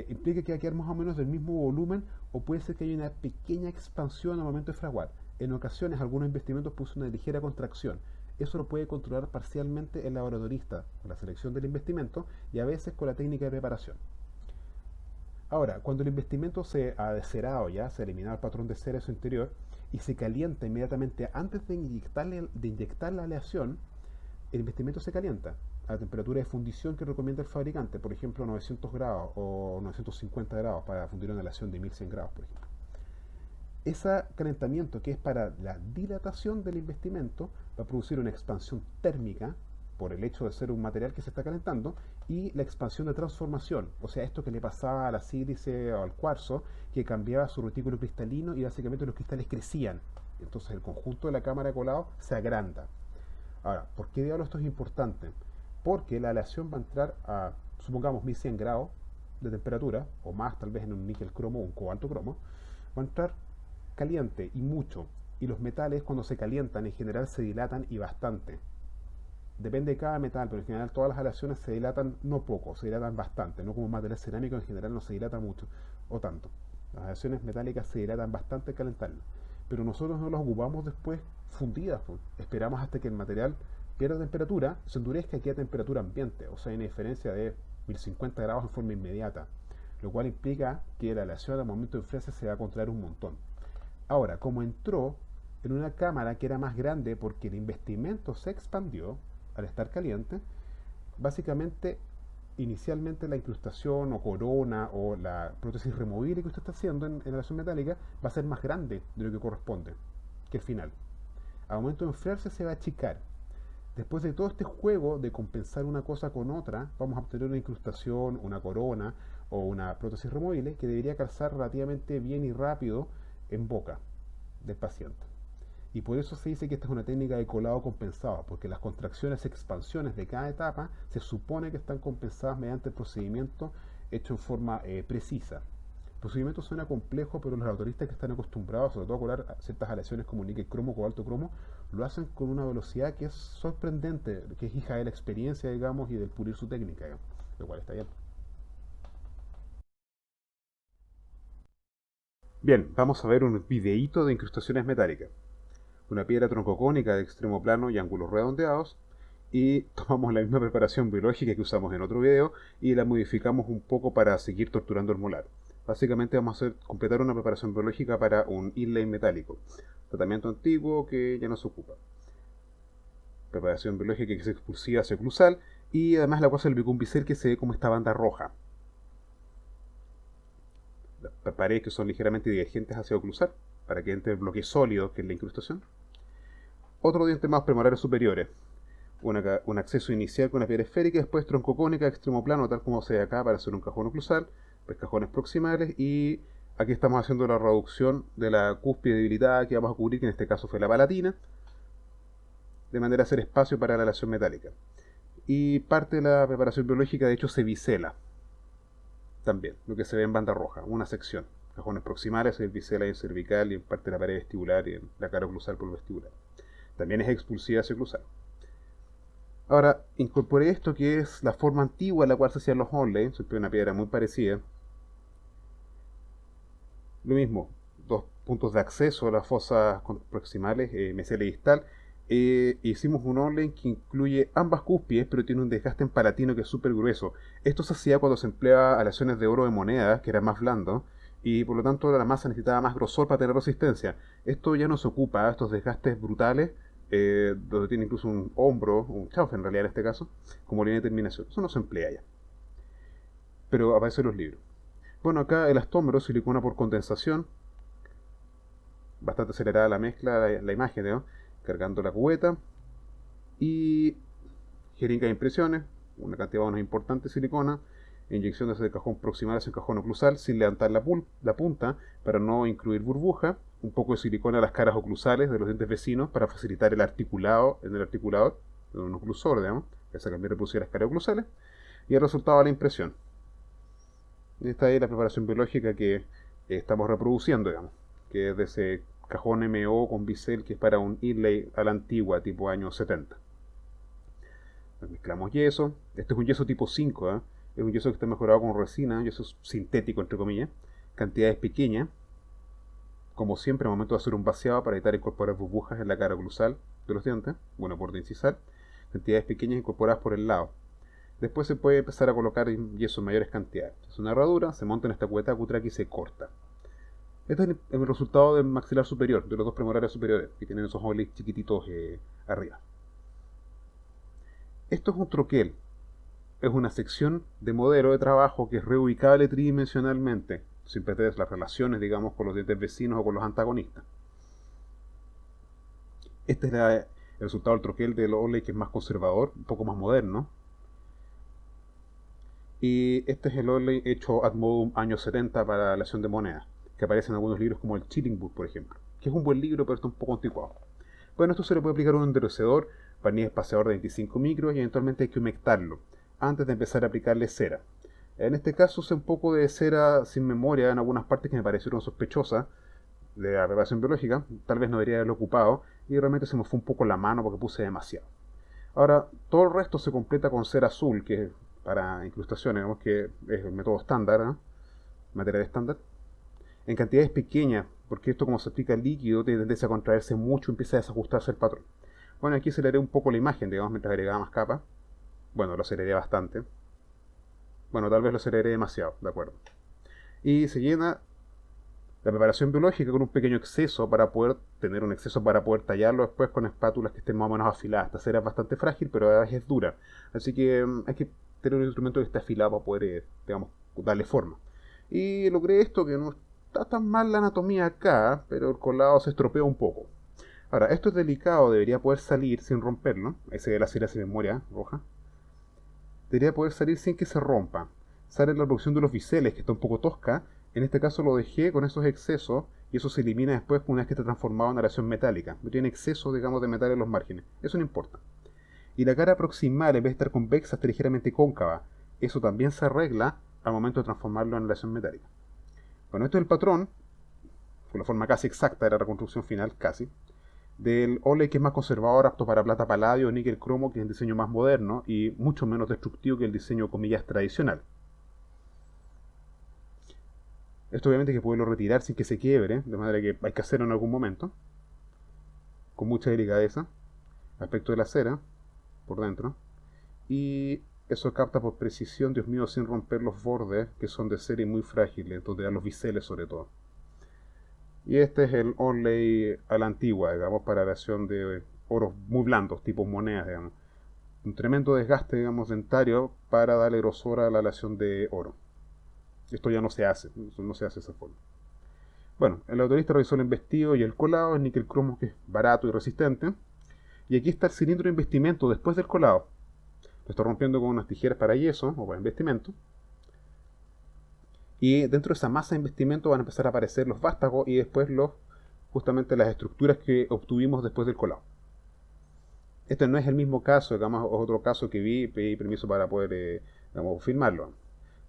implica que va a quedar más o menos del mismo volumen o puede ser que haya una pequeña expansión al momento de fraguar. En ocasiones algunos investimentos producen una ligera contracción. Eso lo puede controlar parcialmente el laboratorista con la selección del investimento y a veces con la técnica de preparación. Ahora, cuando el investimento se ha descerado ya, se ha eliminado el patrón de cera en su interior y se calienta inmediatamente antes de inyectar la aleación, el investimento se calienta a la temperatura de fundición que recomienda el fabricante, por ejemplo 900 grados o 950 grados para fundir una aleación de 1100 grados, por ejemplo. Ese calentamiento, que es para la dilatación del investimento, va a producir una expansión térmica por el hecho de ser un material que se está calentando, y la expansión de transformación, o sea, esto que le pasaba a la sílice o al cuarzo, que cambiaba su retículo cristalino y básicamente los cristales crecían. Entonces el conjunto de la cámara de colado se agranda. Ahora, ¿por qué diablo esto es importante? Porque la aleación va a entrar a, supongamos, 1100 grados de temperatura, o más tal vez en un níquel cromo o un cobalto cromo, va a entrar caliente y mucho. Y los metales cuando se calientan en general se dilatan y bastante. Depende de cada metal, pero en general todas las aleaciones se dilatan no poco, se dilatan bastante, no como un material cerámico en general no se dilata mucho o tanto. Las aleaciones metálicas se dilatan bastante al calentarlas, pero nosotros no las ocupamos después fundidas, pues. Esperamos hasta que el material pierda temperatura, se endurezca y quede a temperatura ambiente, o sea, hay una diferencia de 1050 grados en forma inmediata, lo cual implica que la aleación al momento de enfriarse se va a contraer un montón. Ahora, como entró en una cámara que era más grande porque el investimento se expandió al estar caliente, básicamente inicialmente la incrustación o corona o la prótesis removible que usted está haciendo en la aleación metálica va a ser más grande de lo que corresponde que el final. Al momento de enfriarse se va a achicar. Después de todo este juego de compensar una cosa con otra, vamos a obtener una incrustación, una corona o una prótesis removible que debería calzar relativamente bien y rápido en boca del paciente. Y por eso se dice que esta es una técnica de colado compensado, porque las contracciones y expansiones de cada etapa se supone que están compensadas mediante el procedimiento hecho en forma precisa. El procedimiento suena complejo, pero los autoristas que están acostumbrados, sobre todo a colar ciertas aleaciones como níquel cromo, cobalto cromo, lo hacen con una velocidad que es sorprendente, que es hija de la experiencia, digamos, y del pulir su técnica, digamos, lo cual está bien. Bien, vamos a ver un videíto de incrustaciones metálicas. Una piedra troncocónica de extremo plano y ángulos redondeados, y tomamos la misma preparación biológica que usamos en otro video y la modificamos un poco para seguir torturando el molar. Básicamente vamos a completar una preparación biológica para un inlay metálico, tratamiento antiguo que ya no se ocupa. Preparación biológica que es expulsiva hacia oclusal, y además la cosa del bicumbicel que se ve como esta banda roja. Las paredes que son ligeramente divergentes hacia oclusal para que entre el bloque sólido que es la incrustación. Otro diente más, premolares superiores. Un acceso inicial con una piedra esférica, después troncocónica, extremo plano, tal como se ve acá para hacer un cajón oclusal, pues cajones proximales, y aquí estamos haciendo la reducción de la cúspide debilitada que vamos a cubrir, que en este caso fue la palatina, de manera a hacer espacio para la aleación metálica. Y parte de la preparación biológica, de hecho, se bisela también, lo que se ve en banda roja, una sección. Cajones proximales, el bisela y el cervical, y en parte de la pared vestibular y en la cara oclusal por el vestibular. También es expulsiva hacia oclusal. Ahora, incorporé esto que es la forma antigua en la cual se hacían los onlay, siempre una piedra muy parecida. Lo mismo, dos puntos de acceso a las fosas proximales, mesial y distal. Hicimos un onlay que incluye ambas cúspides, pero tiene un desgaste en palatino que es súper grueso. Esto se hacía cuando se empleaba aleaciones de oro de monedas, que era más blando, y por lo tanto la masa necesitaba más grosor para tener resistencia. Esto ya no se ocupa, estos desgastes brutales, donde tiene incluso un hombro, un chaufa en realidad en este caso, como línea de terminación. Eso no se emplea ya, pero aparece en los libros. Bueno, acá el astómero, silicona por condensación, bastante acelerada la mezcla, la imagen, ¿no? Cargando la cubeta, y jeringa de impresiones, una cantidad más importante de silicona, inyección desde el cajón proximal hacia el cajón oclusal sin levantar la punta para no incluir burbuja, un poco de silicona a las caras oclusales de los dientes vecinos para facilitar el articulado en el articulador, de un oclusor, digamos, que se cambió reproducir las caras oclusales, y el resultado de la impresión. Esta es la preparación biológica que estamos reproduciendo, digamos, que es de ese cajón MO con bisel que es para un inlay a la antigua, tipo años 70. Mezclamos yeso. Este es un yeso tipo 5, ¿eh? Es un yeso que está mejorado con resina, yeso sintético, entre comillas. Cantidades pequeñas. Como siempre, al momento de hacer un vaciado para evitar incorporar burbujas en la cara oclusal de los dientes, bueno, borde incisal. Cantidades pequeñas incorporadas por el lado. Después se puede empezar a colocar yeso en mayores cantidades. Es una herradura, se monta en esta cubeta cutraque y se corta. Este es el resultado del maxilar superior, de los dos premolares superiores, que tienen esos óleos chiquititos arriba. Esto es un troquel, es una sección de modelo de trabajo que es reubicable tridimensionalmente, sin perder las relaciones, digamos, con los dientes vecinos o con los antagonistas. Este es el resultado del troquel del Oley, que es más conservador, un poco más moderno. Y este es el Oley hecho ad modum años 70 para la aleación de monedas, que aparece en algunos libros como el Chillingbook, por ejemplo, que es un buen libro, pero está un poco anticuado. Bueno, esto se le puede aplicar a un endurecedor, barniz espaciador de 25 micros, y eventualmente hay que humectarlo antes de empezar a aplicarle cera. En este caso usé un poco de cera sin memoria en algunas partes que me parecieron sospechosas de la preparación biológica, tal vez no debería haberlo ocupado, y realmente se me fue un poco la mano porque puse demasiado. Ahora, todo el resto se completa con cera azul, que es para incrustaciones, digamos que es el método estándar, ¿eh? Material estándar, en cantidades pequeñas, porque esto como se aplica el líquido tiene tendencia a contraerse mucho y empieza a desajustarse el patrón. Bueno, aquí aceleré un poco la imagen, digamos, mientras agregaba más capas. Bueno, lo aceleré bastante. Bueno, tal vez lo aceleré demasiado, de acuerdo. Y se llena la preparación biológica con un pequeño exceso para poder tener un exceso para poder tallarlo después con espátulas que estén más o menos afiladas. Esta cera es bastante frágil, pero a veces es dura. Así que hay que tener un instrumento que esté afilado para poder, digamos, darle forma. Y logré esto, que no está tan mal la anatomía acá, pero el colado se estropea un poco. Ahora, esto es delicado, debería poder salir sin romperlo. Ese de la cera sin memoria roja. Debería poder salir sin que se rompa. Sale la producción de los biseles, que está un poco tosca. En este caso lo dejé con esos excesos y eso se elimina después una vez que está transformado en aleación metálica. No tiene exceso, digamos, de metal en los márgenes. Eso no importa. Y la cara proximal, en vez de estar convexa, está ligeramente cóncava. Eso también se arregla al momento de transformarlo en aleación metálica. Bueno, esto es el patrón, con la forma casi exacta de la reconstrucción final, casi, del Oley, que es más conservador, apto para plata paladio, níquel cromo, que es el diseño más moderno y mucho menos destructivo que el diseño, comillas, tradicional. Esto obviamente hay que poderlo retirar sin que se quiebre, de manera que hay que hacerlo en algún momento, con mucha delicadeza, aspecto de la cera, por dentro, y eso capta por precisión, Dios mío, sin romper los bordes, que son de cera y muy frágiles, entonces los biseles sobre todo. Y este es el Oley a la antigua, digamos, para aleación de oros muy blandos, tipo monedas, digamos. Un tremendo desgaste, digamos, dentario para darle grosor a la aleación de oro. Esto ya no se hace, no se hace de esa forma. Bueno, el autorista realizó el embestido y el colado, el níquel cromo, que es barato y resistente. Y aquí está el cilindro de investimento después del colado. Lo estoy rompiendo con unas tijeras para yeso o para investimento. Y dentro de esa masa de investimento van a empezar a aparecer los vástagos y después justamente las estructuras que obtuvimos después del colado. Este no es el mismo caso, digamos, otro caso que vi, pedí permiso para poder digamos, filmarlo.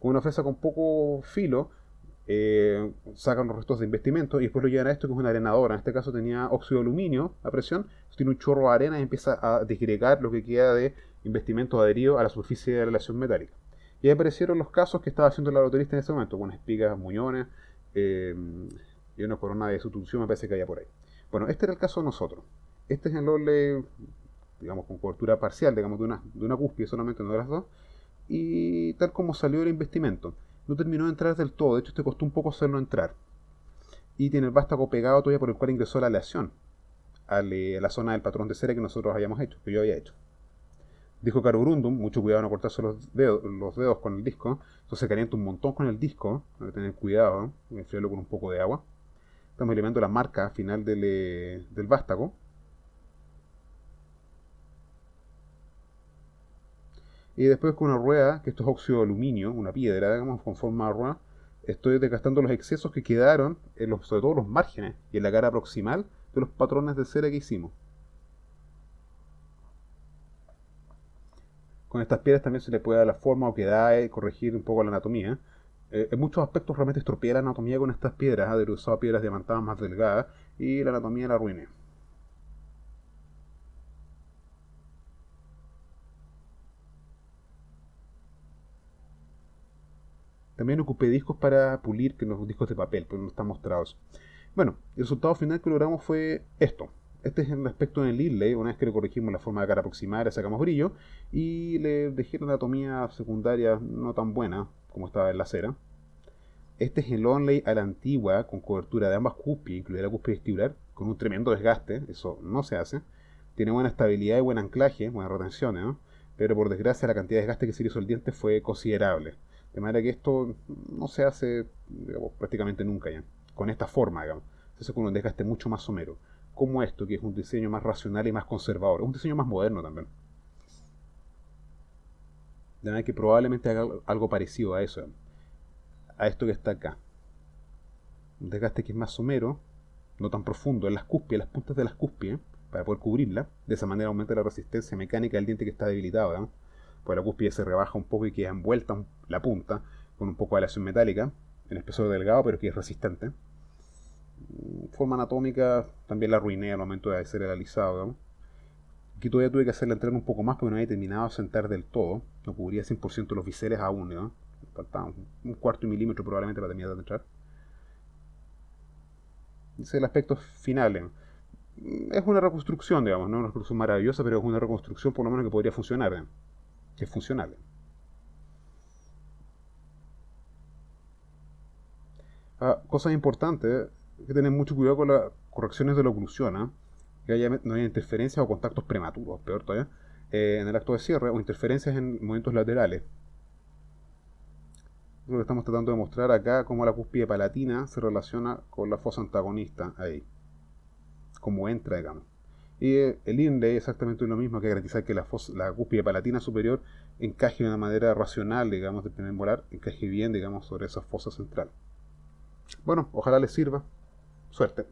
Con una fresa con poco filo, sacan los restos de investimento y después lo llevan a esto, que es una arenadora. En este caso tenía óxido de aluminio a presión, tiene un chorro de arena y empieza a desgregar lo que queda de investimento adherido a la superficie de la aleación metálica. Y ahí aparecieron los casos que estaba haciendo la loterista en ese momento, con espigas, muñones y una corona de sustitución, me parece que había por ahí. Bueno, este era el caso de nosotros. Este es el Oley, digamos, con cobertura parcial, digamos, de una cúspide solamente, no de las dos, y tal como salió el investimento. No terminó de entrar del todo, de hecho, te costó un poco hacerlo entrar. Y tiene el vástago pegado todavía por el cual ingresó la aleación a la zona del patrón de cera que nosotros habíamos hecho, que yo había hecho. Dijo Carborundum, mucho cuidado no cortarse los dedos con el disco, eso se calienta un montón con el disco, hay que tener cuidado, enfriarlo con un poco de agua. Estamos eliminando la marca final del vástago. Y después con una rueda, que esto es óxido de aluminio, una piedra, digamos, con forma de rueda, estoy desgastando los excesos que quedaron, sobre todo los márgenes y en la cara proximal de los patrones de cera que hicimos. Con estas piedras también se le puede dar la forma o queda corregir un poco la anatomía. En muchos aspectos realmente estropeé la anatomía con estas piedras, de usaba piedras diamantadas más delgadas y la anatomía la arruiné. También ocupé discos para pulir, que los discos de papel, pero no están mostrados. Bueno, el resultado final que logramos fue esto. Este es el aspecto del inlay. Una vez que le corregimos la forma de cara aproximada, le sacamos brillo y le dejé una anatomía secundaria no tan buena como estaba en la cera. Este es el onlay a la antigua, con cobertura de ambas cúspides, incluida la cúspide vestibular, con un tremendo desgaste, eso no se hace. Tiene buena estabilidad y buen anclaje, buenas retenciones, ¿no? Pero por desgracia la cantidad de desgaste que se le hizo al diente fue considerable. De manera que esto no se hace, digamos, prácticamente nunca ya, con esta forma, digamos. Se hace con un desgaste mucho más somero. Como esto, que es un diseño más racional y más conservador. Es un diseño más moderno también. De manera que probablemente haga algo parecido a eso, a esto que está acá. Un desgaste que es más somero, no tan profundo en las cúspides, las puntas de las cúspides, para poder cubrirla. De esa manera aumenta la resistencia mecánica del diente que está debilitado, ¿no? Pues la cúspide se rebaja un poco y queda envuelta la punta con un poco de aleación metálica, en espesor delgado, pero que es resistente. Forma anatómica también la arruiné al momento de hacer el alisado, ¿no? Aquí todavía tuve que hacerla entrar un poco más porque no había terminado de sentar del todo. No cubría 100% los biseles aún, ¿no? Faltaba un cuarto de milímetro probablemente para terminar de entrar. Ese es el aspecto final, ¿no? Es una reconstrucción, digamos, no es una reconstrucción maravillosa, pero es una reconstrucción por lo menos que podría funcionar, ¿no? Que es funcional. Cosas importantes, hay que tener mucho cuidado con las correcciones de la oclusión, ¿eh? No haya interferencias o contactos prematuros, peor todavía, en el acto de cierre o interferencias en movimientos laterales. Lo que estamos tratando de mostrar acá, cómo la cúspide palatina se relaciona con la fosa antagonista ahí, cómo entra, digamos. Y el inlay es exactamente lo mismo, que garantizar que la cúspide palatina superior encaje de una manera racional, digamos, de primer molar, encaje bien, digamos, sobre esa fosa central. Bueno, ojalá les sirva. Suerte.